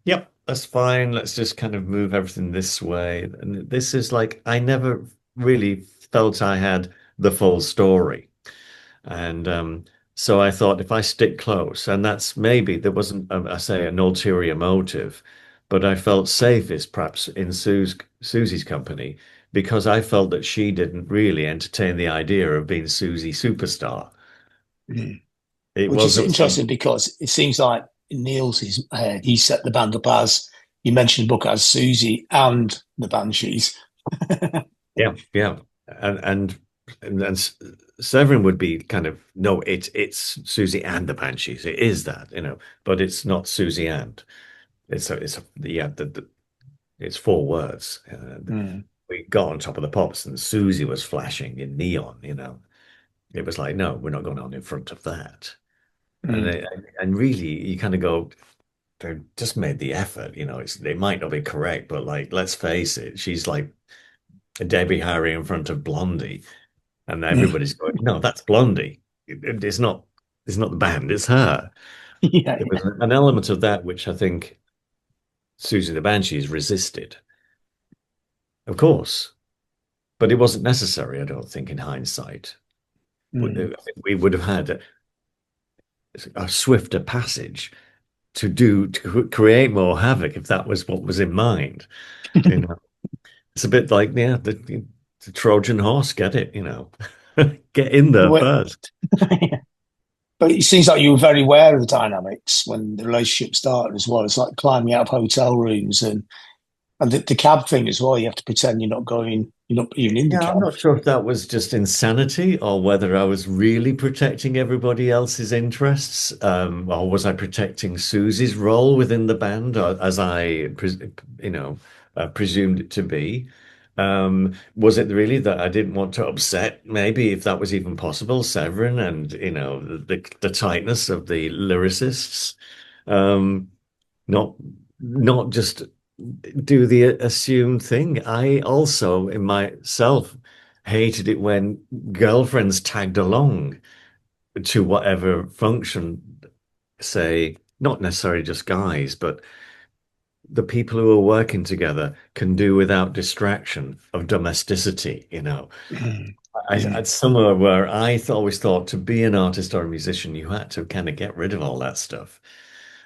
yep, that's fine. Let's just kind of move everything this way. And this is like I never really felt I had the full story. And so I thought if I stick close, and that's maybe there wasn't, I say, an ulterior motive, but I felt safest perhaps in Susie's company because I felt that she didn't really entertain the idea of being Susie superstar. Mm. It Which is wasn't some interesting because it seems like in Neil's head, he set the band up as you mentioned the book as Siouxsie and the Banshees. Yeah, yeah, and Severin would be kind of no, it's Siouxsie and the Banshees. It is that, but it's not Siouxsie and. It's yeah, it's four words. Mm. We got on top of the pops, and Siouxsie was flashing in neon. It was like, no, we're not going on in front of that. And Mm. and really, you kind of go, they just made the effort. They might not be correct, but like, let's face it, she's like Debbie Harry in front of Blondie, and everybody's going, no, that's Blondie. It's not the band, it's her. Yeah, There yeah. was an element of that which I think Susie the Banshees resisted, of course, but it wasn't necessary, I don't think, in hindsight. Mm. We would have had a swifter passage to create more havoc if that was what was in mind. You know, it's a bit like, yeah, the Trojan horse, get it, get in there But first. but it seems like you were very aware of the dynamics when the relationship started as well. It's like climbing out of hotel rooms and the cab thing as well. You have to pretend you're not even in the Yeah, I'm cab. not sure if that was just insanity or whether I was really protecting everybody else's interests, or was I protecting Susie's role within the band, as you know, presumed it to be. Was it really that I didn't want to upset, maybe if that was even possible, Severin and the tightness of the lyricists, um, not not just do the assumed thing. I also, in myself, hated it when girlfriends tagged along to whatever function, say, not necessarily just guys, but the people who are working together can do without distraction of domesticity. Mm. I'd somewhere where always thought to be an artist or a musician, you had to kind of get rid of all that stuff.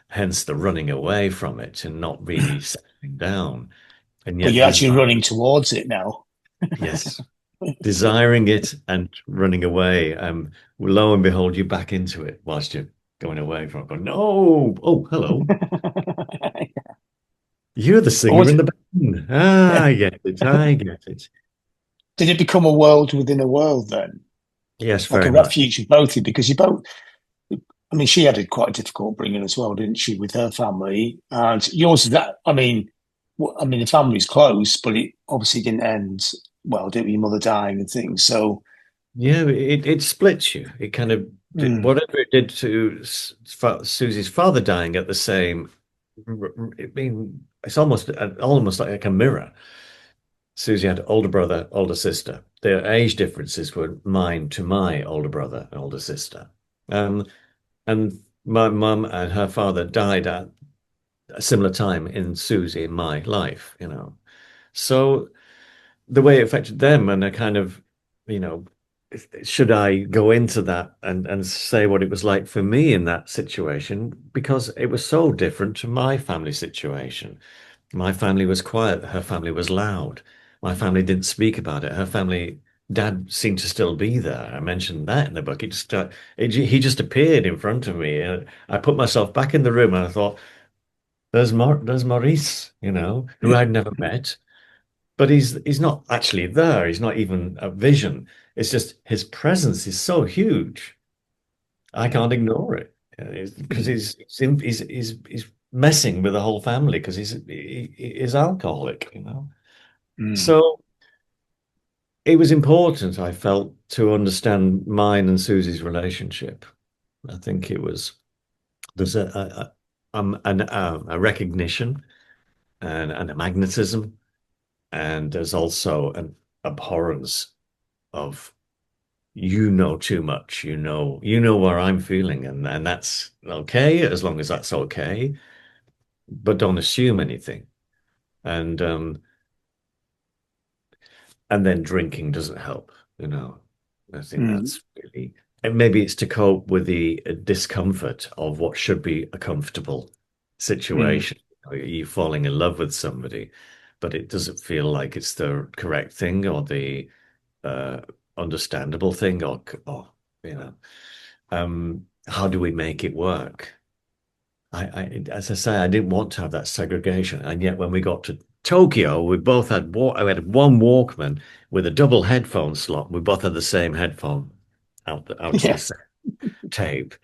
Hence the running away from it and not really settling down. And But yet you're actually desire, running towards it now. yes, desiring it and running away. Lo and behold, you're back into it whilst you're going away from it. Going, no, oh, hello, you're the But singer in the band. Ah, I get it. I get it. did it become a world within a world then? Yes, Like a very much. refuge for both of you? Because you both, I mean, she had it quite difficult bringing as well, didn't she, with her family? And yours, that, I mean, I mean, the family's close, but it obviously didn't end well, did it, with your mother dying and things? So, Yeah, it splits you. It kind of did mm, whatever it did to Susie's father dying at the same. I mean, it's almost like a mirror. Susie had older brother, older sister. Their age differences were mine to my older brother and older sister. Um, and my mum and her father died at a similar time in Susie in my life. So the way it affected them, and I kind of, you know, should I go into that and say what it was like for me in that situation? Because it was so different to my family situation. My family was quiet. Her family was loud. My family didn't speak about it. Her family, dad seemed to still be there. I mentioned that in the book. He just appeared in front of me. And I put myself back in the room and I thought, there's Maurice, who I'd never met. But he's not actually there. He's not even a vision. It's just his presence is so huge. I can't ignore it because he's messing with the whole family because he's alcoholic. mm, So it was important, I felt, to understand mine and Susie's relationship. I think there's a recognition and a magnetism, and there's also an abhorrence of you know too much. You know where I'm feeling, and that's okay as long as that's okay, but don't assume anything. And and then drinking doesn't help. I think mm, that's really, and maybe it's to cope with the discomfort of what should be a comfortable mm, situation. You falling in love with somebody, but it doesn't feel like it's the correct thing or the uh, understandable thing, or how do we make it work? as I say, I didn't want to have that segregation. And yet when we got to Tokyo, we both had I had one Walkman with a double headphone slot. We both had the same headphone out to the Yeah. same tape.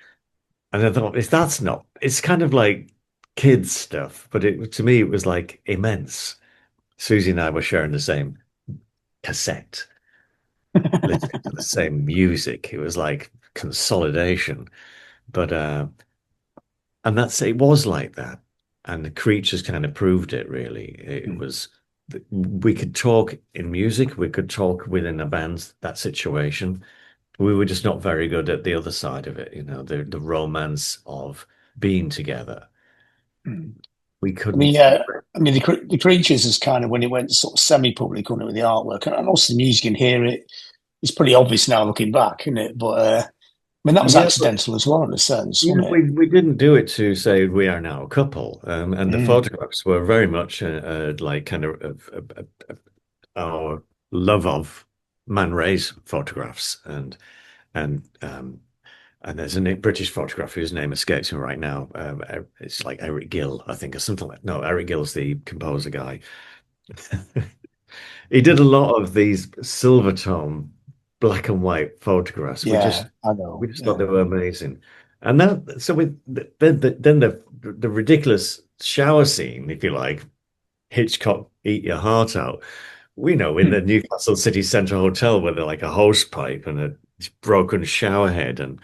And I thought, if that's not, it's kind of like kids stuff, but to me, it was like immense. Susie and I were sharing the same cassette, listening to the same music. It was like consolidation. But and that's it was like that. And the creatures kind of proved it really. It was we could talk in music, we could talk within a band, that situation. We were just not very good at the other side of it, the romance of being together. Mm. We I mean, couldn't. yeah. I mean, the creatures is kind of when it went sort of semi-public, wasn't it, with the artwork, and also the music and hear it. It's pretty obvious now looking back, isn't it? But I mean, that was Yeah, but accidental as well in a sense, yeah, wasn't it? we didn't do it to say we are now a couple. And the Mm. photographs were very much like kind of our love of Man Ray's photographs, and and there's a British photographer whose name escapes me right now. It's like Eric Gill, I think, or something like. No, Eric Gill's the composer guy. He did a lot of these Silvertone black and white photographs. Yeah, I We know. just thought Yeah. they were amazing. And that so we then the ridiculous shower scene, if you like, Hitchcock eat your heart out. We know in the Mm. Newcastle City Centre Hotel where they're like a hose pipe and a broken shower head, and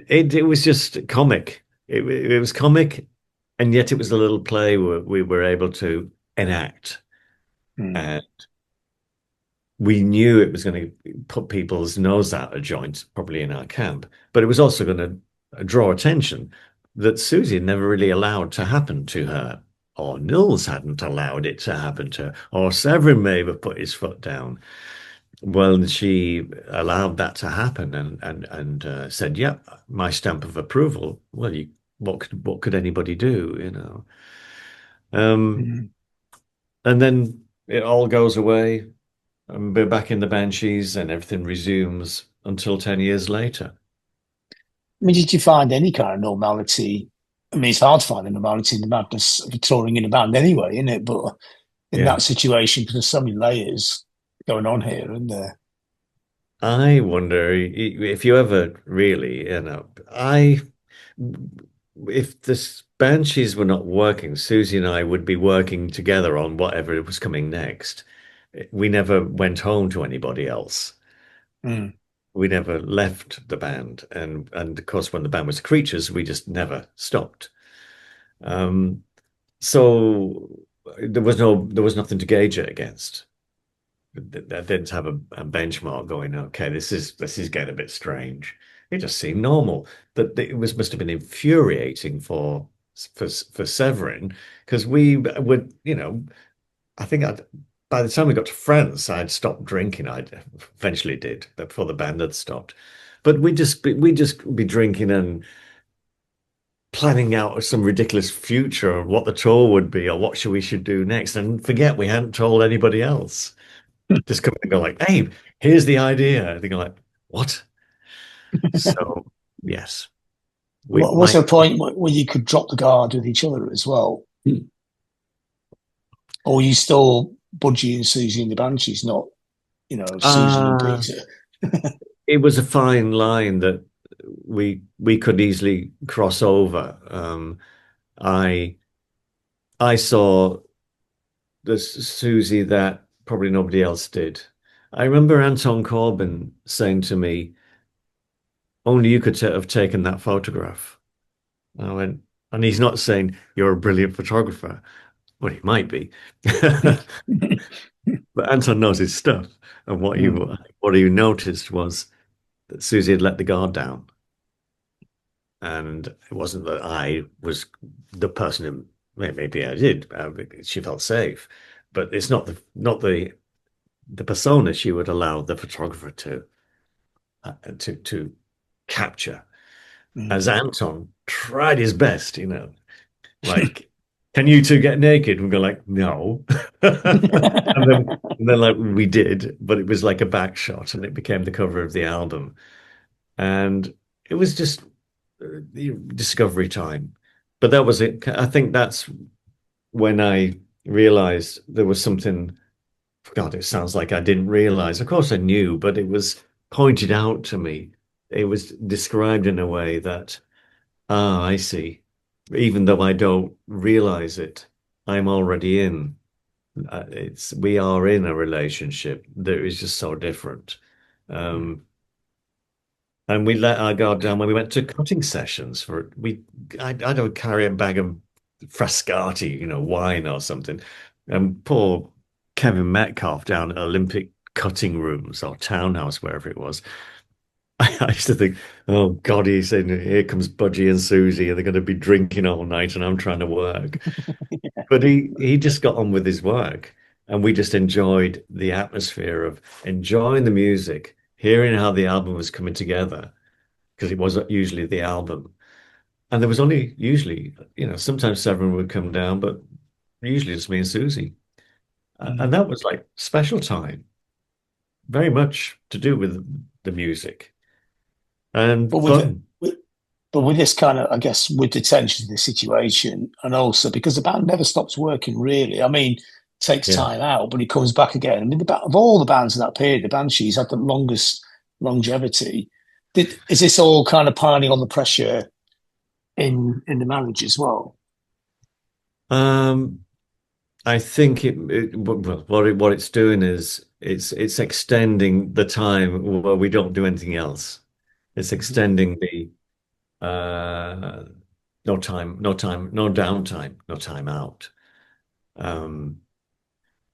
it was just comic. It was comic, and yet it was a little play where we were able to enact. Mm. We knew it was going to put people's nose out of joint, probably in our camp, but it was also going to draw attention that Susie had never really allowed to happen to her, or Nils hadn't allowed it to happen to her, or Severin may have put his foot down. Well, she allowed that to happen and said, "Yep, my stamp of approval." Well, what could anybody do, you know? Um, Mm. and then it all goes away. And we're back in the Banshees and everything resumes until 10 years later. I mean, did you find any kind of normality? I mean, it's hard to find a normality in the madness of touring in a band anyway, isn't it? But in Yeah. that situation, because there's so many layers going on here, and there. I wonder if you ever really, if the Banshees were not working, Susie and I would be working together on whatever was coming next. We never went home to anybody else. Mm. We never left the band. And of course, when the band was Creatures, we just never stopped. Um, so there was nothing to gauge it against. I didn't have a benchmark going, okay, this is getting a bit strange. It just seemed normal. That it was must have been infuriating for Severin because we would, I think by the time we got to France, I'd stopped drinking. I eventually did before the band had stopped. But we just be drinking and planning out some ridiculous future of what the tour would be or what should do next, and forget we hadn't told anybody else. Just come and go like, hey, here's the idea. I think I'm like, what? So yes, we Was there might. a point where you could drop the guard with each other as well? Or were you still Budgie and Susie and the Banshees, not, Susan and Uh, Peter? it was a fine line that we could easily cross over. I I saw the Susie that probably nobody else did. I remember Anton Corbin saying to me, "Only you could have taken that photograph." I went, and he's not saying you're a brilliant photographer. Well, he might be, but Anton knows his stuff. And Mm. what he noticed was that Susie had let the guard down, and it wasn't that I was the person who maybe I did. She felt safe, but it's not the persona she would allow the photographer to capture. Mm. As Anton tried his best, like, can you two get naked? And we go like, no. And then like we did, but it was like a back shot and it became the cover of the album. And it was just discovery time. but that was it. I think that's when I realized there was something. God, it sounds like I didn't realize. Of course, I knew, but it was pointed out to me. It was described in a way that, ah, I see. Even though I don't realize it, I'm already in. We are in a relationship that is just so different. Um, and we let our guard down when we went to cutting sessions I don't carry a bag of Frascati, wine or something. And poor Kevin Metcalf down at Olympic cutting rooms or townhouse, wherever it was. I used to think, oh God, he's saying, here comes Budgie and Siouxsie, and they're going to be drinking all night, and I'm trying to work. But he just got on with his work, and we just enjoyed the atmosphere of enjoying the music, hearing how the album was coming together, because it wasn't usually the album. And there was only usually, sometimes Severin would come down, but usually just me and Siouxsie. And Mm. that was like special time, very much to do with the music But and with it, fun. but with this kind of, I guess, with the tension of the situation, and also because the band never stops working, really. I mean, takes Yeah. time out, but it comes back again. I mean, of all the bands in that period, the Banshees had the longest longevity. Is this all kind of piling on the pressure in the marriage as well? Um, I think what it's doing is it's extending the time where we don't do anything else. It's Mhm. extending the no downtime, no time out. Um,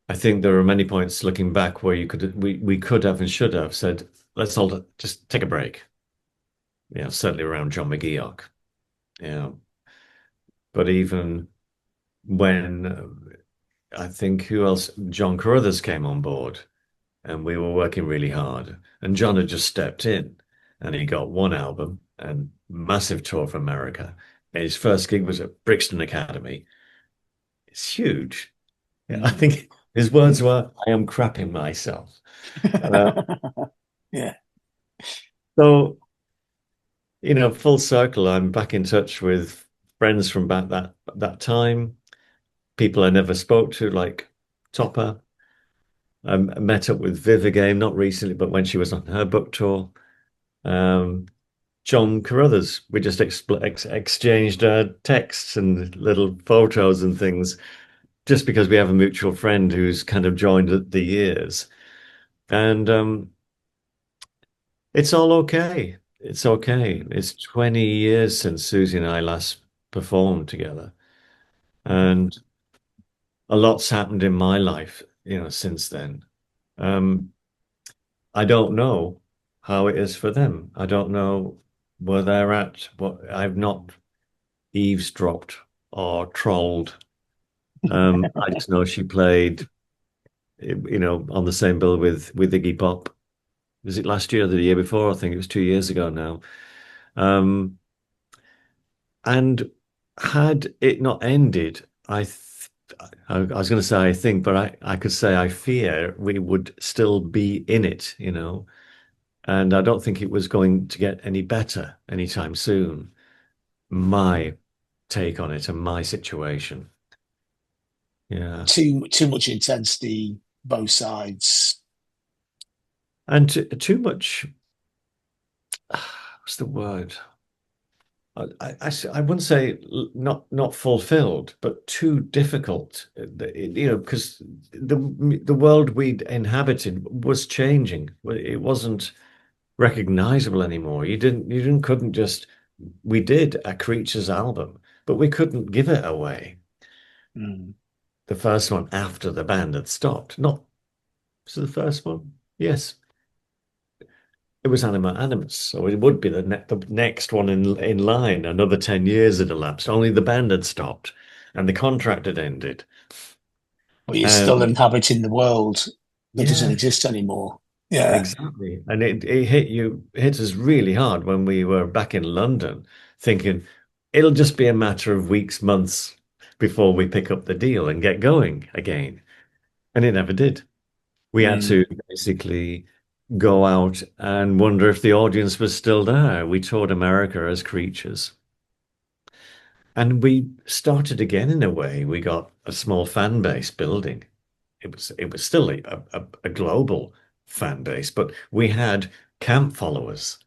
I think there are many points looking back where we could have and should have said, let's all just take a break. Certainly around John McGeoch. Yeah, but even when I think who else, John Carruthers came on board, and we were working really hard, and John had just stepped in, and he got one album and massive tour for America. And his first gig was at Brixton Academy. It's huge. Yeah, I Mm. think his words were, "I am crapping myself." Uh, Yeah. so full circle, I'm back in touch with friends from back that time, people I never spoke to, like Topper. I met up with Viv again, not recently, but when she was on her book tour. Um, John Carruthers, we just exchanged texts and little photos and things, just because we have a mutual friend who's kind of joined the years. And it's all okay. It's okay. It's 20 years since Siouxsie and I last performed together. And a lot's happened in my life, since then. Um, I don't know how it is for them. I don't know where they're at. What I've not eavesdropped or trolled. I just know she played, on the same bill with Iggy Pop. Was it last year or the year before? I think it was 2 years ago now. Um, and had it not ended, I was going to say I think, but I could say I fear we would still be in it, and I don't think it was going to get any better anytime soon. My take on it and my situation. Yeah. Too much intensity, both sides. And too much, what's the word? I wouldn't say not fulfilled, but too difficult. Because the world we'd inhabited was changing. It wasn't recognizable anymore. You didn't couldn't just. We did a Creatures album, but we couldn't give it away. Mm. The first one after the band had stopped. Not so the first one. Yes, it was Anima Animus, so it would be the next one in line. Another 10 years had elapsed. Only the band had stopped, and the contract had ended. But you're still And inhabiting the world that doesn't yeah, exist anymore. Yeah. exactly. And it hit us really hard when we were back in London, thinking it'll just be a matter of weeks, months before we pick up the deal and get going again. And it never did. We had Mm. to basically go out and wonder if the audience was still there. We toured America as Creatures. And we started again in a way. We got a small fan base building. It was still a global fan base, but we had camp followers,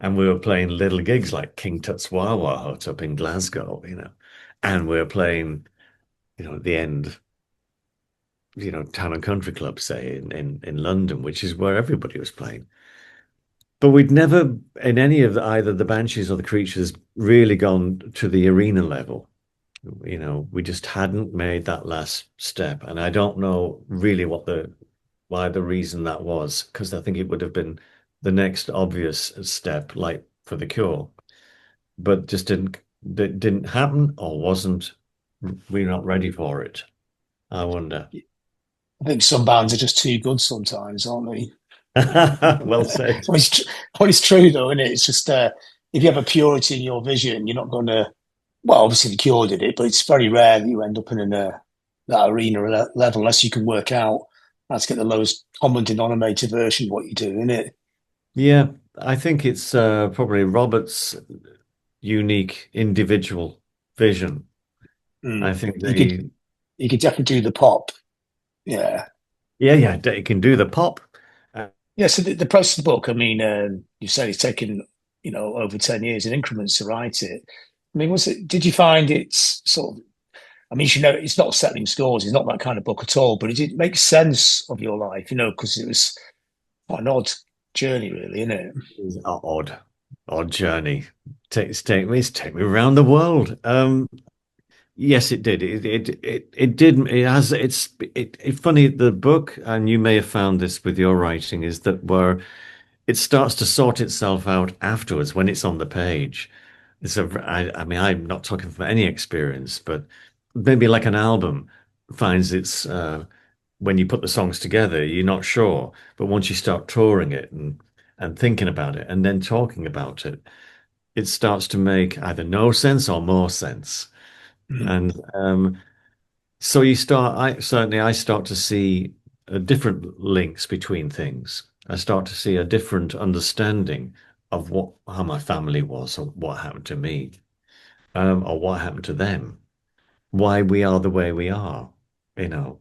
and we were playing little gigs like King Tut's Wah Wah Hut up in Glasgow, and we were playing, at the end, Town and Country Club, say in London, which is where everybody was playing. But we'd never, in any of either the Banshees or the Creatures, really gone to the arena level. We just hadn't made that last step. And I don't know really why the reason that was, because I think it would have been the next obvious step, like for the Cure, but just didn't happen, or wasn't we're not ready for it. I wonder. I think some bands are just too good sometimes, aren't they? Well said. Well, it's true though, isn't it? It's just if you have a purity in your vision, you're not going to. Well, obviously the Cure did it, but it's very rare that you end up in that arena level unless you can work out how to get the lowest common denominator version of what you do, isn't it? Yeah, I think it's probably Robert's unique individual vision. I Mm. think You could the you could definitely do the pop. Yeah. yeah, it can do the pop. Uh, Yeah, so the process of the book, I mean, you said it's taken, over 10 years in increments to write it. I mean, did you find it's sort of, I mean, it's not settling scores, it's not that kind of book at all, but it did make sense of your life, because it was quite an odd journey, really, isn't it? it's an odd journey. Take me around the world. Yes, it did. It did. It has. It's funny. The book, and you may have found this with your writing, is that where it starts to sort itself out afterwards when it's on the page. I mean, I'm not talking from any experience, but maybe like an album finds its when you put the songs together, you're not sure, but once you start touring it and thinking about it and then talking about it, it starts to make either no sense or more sense. Mm. And so I start to see different links between things. I start to see a different understanding of how my family was, or what happened to me, or what happened to them, why we are the way we are, you know.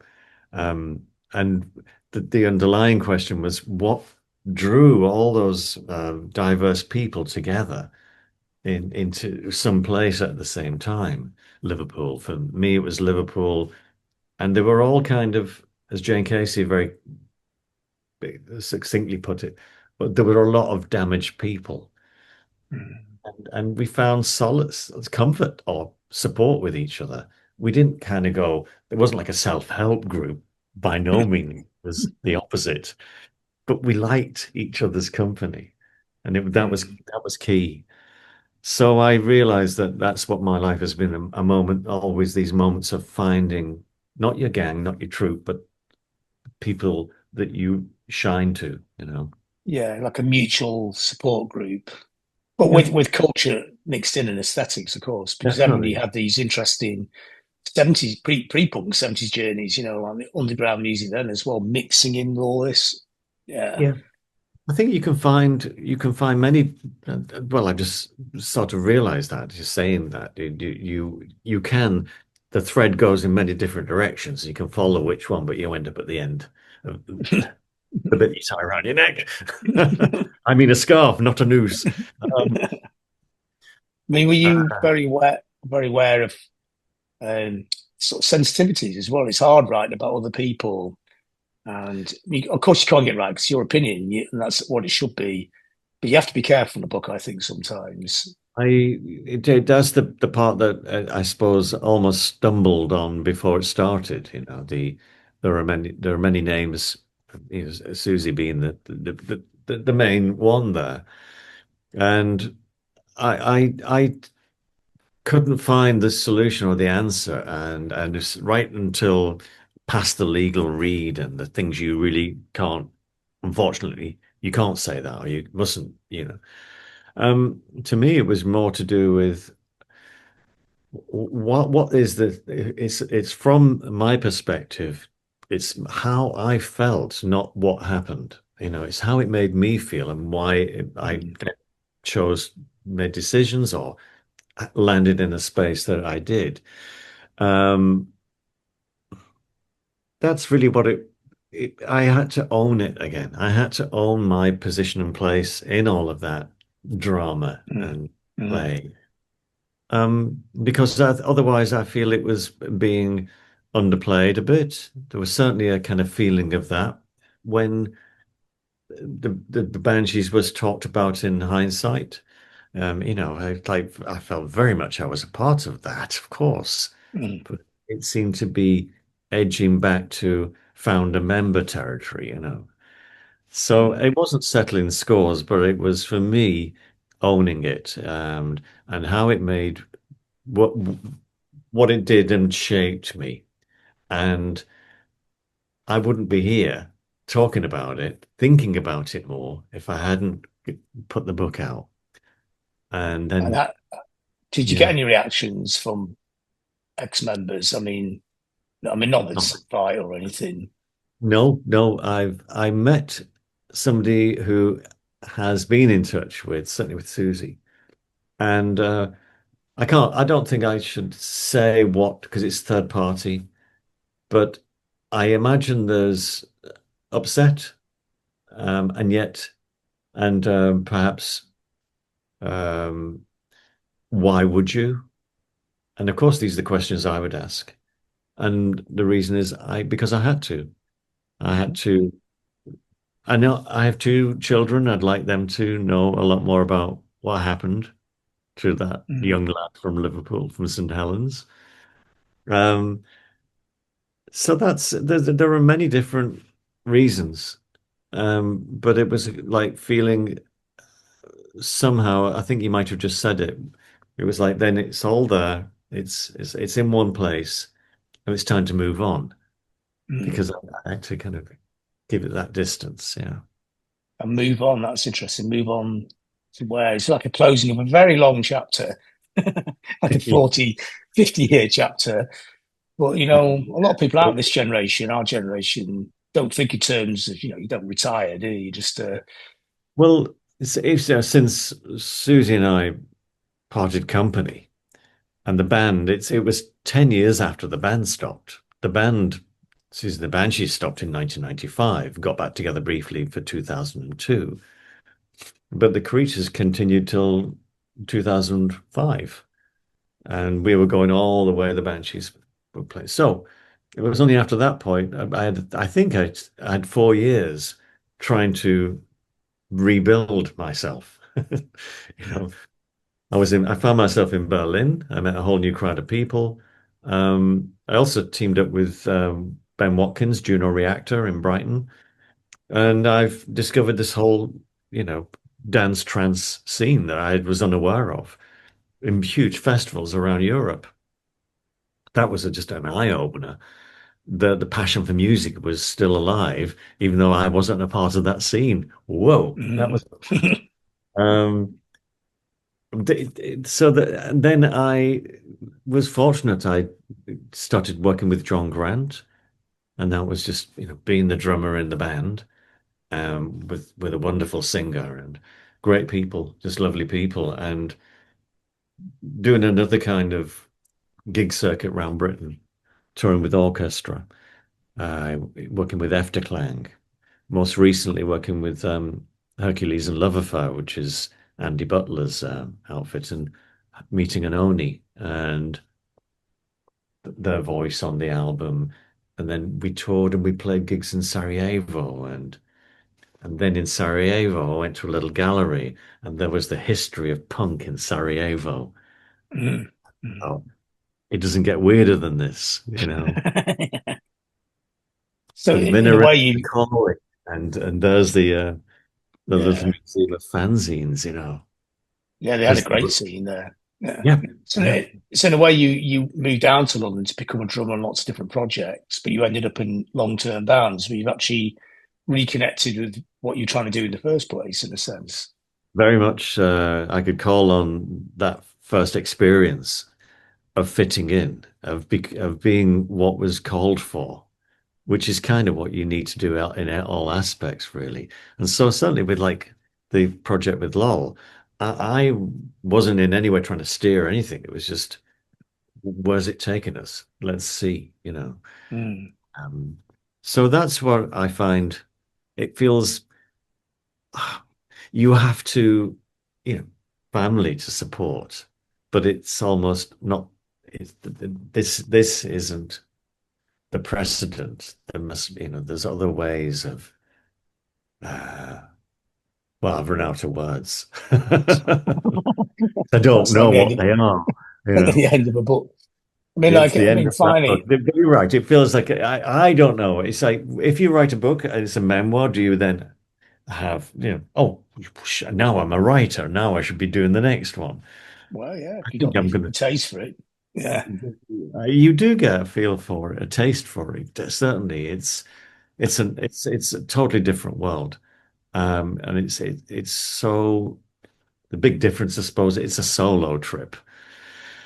And the underlying question was what drew all those diverse people together into some place at the same time. Liverpool. For me, it was Liverpool, and they were all kind of, as Jane Casey very succinctly put it, but there were a lot of damaged people. Mm. And we found solace, comfort, or support with each other. We didn't kind of go, it wasn't like a self-help group. By no means. It was the opposite. But we liked each other's company. And Mm. that was key. So I realized that that's what my life has been, a moment, always these moments of finding not your gang, not your troop, but people that you shine to. Yeah, like a mutual support group, but Yeah, with culture mixed in and aesthetics, of course, because everybody definitely. had these interesting 70s pre-punk 70s journeys, like the underground music then as well, mixing in all this. Yeah. Yeah. I think you can find many. Well, I just sort of realized that just saying that you can. The thread goes in many different directions. You can follow which one, but you end up at the end of the bit you tie around your neck. I mean, a scarf, not a noose. Um, I mean, were you very aware of sort of sensitivities as well? It's hard writing about other people, and of course you can't get right because your opinion, and that's what it should be. But you have to be careful in the book, I think, sometimes. it does the part that I suppose almost stumbled on before it started. There are many names, Siouxsie being the main one there, and I couldn't find the solution or the answer, and it's right until past the legal read and the things you really can't, unfortunately, you can't say that, or you mustn't. To me, it was more to do with what is the it's from my perspective, it's how I felt, not what happened. It's how it made me feel and why I Mm. chose made decisions or landed in a space that I did. Um, that's really what I had to own it again. I had to own my position and place in all of that drama mm, and mm, play. Because otherwise I feel it was being underplayed a bit. There was certainly a kind of feeling of that when the Banshees was talked about in hindsight. I felt very much I was a part of that, of course, mm, but it seemed to be edging back to founder member territory. So mm. it wasn't settling scores, but it was for me owning it, and how it made what what it did and shaped me. And I wouldn't be here talking about it, thinking about it more if I hadn't put the book out. And And then, that, did you get yeah, any reactions from ex-members? I mean, not no, this fight or anything. no, I met somebody who has been in touch with, certainly with Siouxsie. And I don't think I should say what, because it's third party, but I imagine there's upset, and yet, and perhaps, um, why would you? And of course, these are the questions I would ask. And the reason is because I had to. I had to. I know I have two children. I'd like them to know a lot more about what happened to that Mm. young lad from Liverpool, from St. Helens. Um, so there are many different reasons. But it was like feeling somehow, I think you might have just said it. It was like then it's all there. It's in one place, and it's time to move on Mm. because I had to kind of give it that distance. Yeah. And move on. That's interesting. Move on to where it's like a closing of a very long chapter, like a 40, 50 year chapter. But, a lot of people out of this generation, our generation, don't think in terms of, you don't retire, do you? Just, Well, since Susie and I parted company and the band, it was 10 years after the band stopped. The band, Susie and the Banshees stopped in 1995, got back together briefly for 2002, but the Creatures continued till 2005. And we were going all the way the Banshees were playing. So it was only after that point I think I had 4 years trying to rebuild myself. You know, I found myself in Berlin. I met a whole new crowd of people. I also teamed up with Ben Watkins, Juno Reactor in Brighton, and I've discovered this whole, you know, dance trance scene that I was unaware of in huge festivals around Europe. That was just an eye opener. The passion for music was still alive, even though I wasn't a part of that scene. Whoa, that mm. was. Um, so that and then I was fortunate. I started working with John Grant, and that was just being the drummer in the band, with a wonderful singer and great people, just lovely people, and doing another kind of gig circuit around Britain, touring with orchestra, working with Efterklang, most recently working with Hercules and Love Affair, which is Andy Butler's outfit, and meeting an Oni and their voice on the album. And then we toured and we played gigs in Sarajevo, and then in Sarajevo I went to a little gallery and there was the history of punk in Sarajevo. Mm. Mm. Oh, it doesn't get weirder than this. So There's in a minaret way, calling, and there's the little yeah, museum of fanzines. yeah, they had a There's great scene there. Yeah. yeah, yeah. So in a way, you moved down to London to become a drummer on lots of different projects, but you ended up in long-term bands where you've actually reconnected with what you're trying to do in the first place, in a sense. Very much I could call on that first experience of fitting in, of being what was called for, which is kind of what you need to do in all aspects, really. And so certainly with like the project with Lol, I wasn't in any way trying to steer anything. It was just, where's it taking us? Let's see, you know. Mm. Um, so that's what I find. It feels you have to, you know, family to support, but it's almost not. This isn't the precedent. There must, you know, there's other ways of. Uh, well, I've run out of words. I don't That's like know the what end they are. You of, know, the end of a book. I mean, it's like, the I end mean, of that book. finally, But you're right. It feels like I don't know. It's like if you write a book and it's a memoir, do you then have, you know, oh, now I'm a writer. Now I should be doing the next one. well, yeah, I if you think got I'm the gonna. taste for it, yeah. You do get a feel for it, a taste for it. Certainly, it's a totally different world. And it's so the big difference, I suppose, it's a solo trip.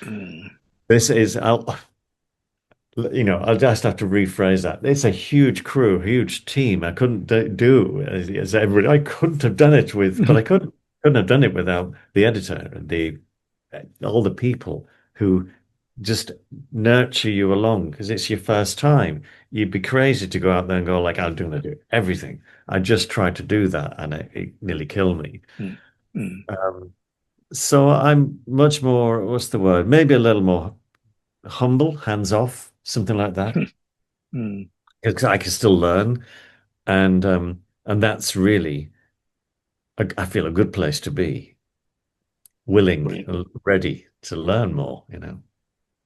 Mm. This is, you know, I'll just have to rephrase that. It's a huge crew, huge team. I couldn't do as everybody. I couldn't have done it with, but I couldn't have done it without the editor and the all the people who just nurture you along because it's your first time. You'd be crazy to go out there and go like, I'm going to do everything. I just tried to do that and it nearly killed me. Mm. Mm. Um, so I'm much more, what's the word? Maybe a little more humble, hands off, something like that. Mm. Because I can still learn, and that's really, I feel a good place to be, willing, Brilliant. ready to learn more. You know.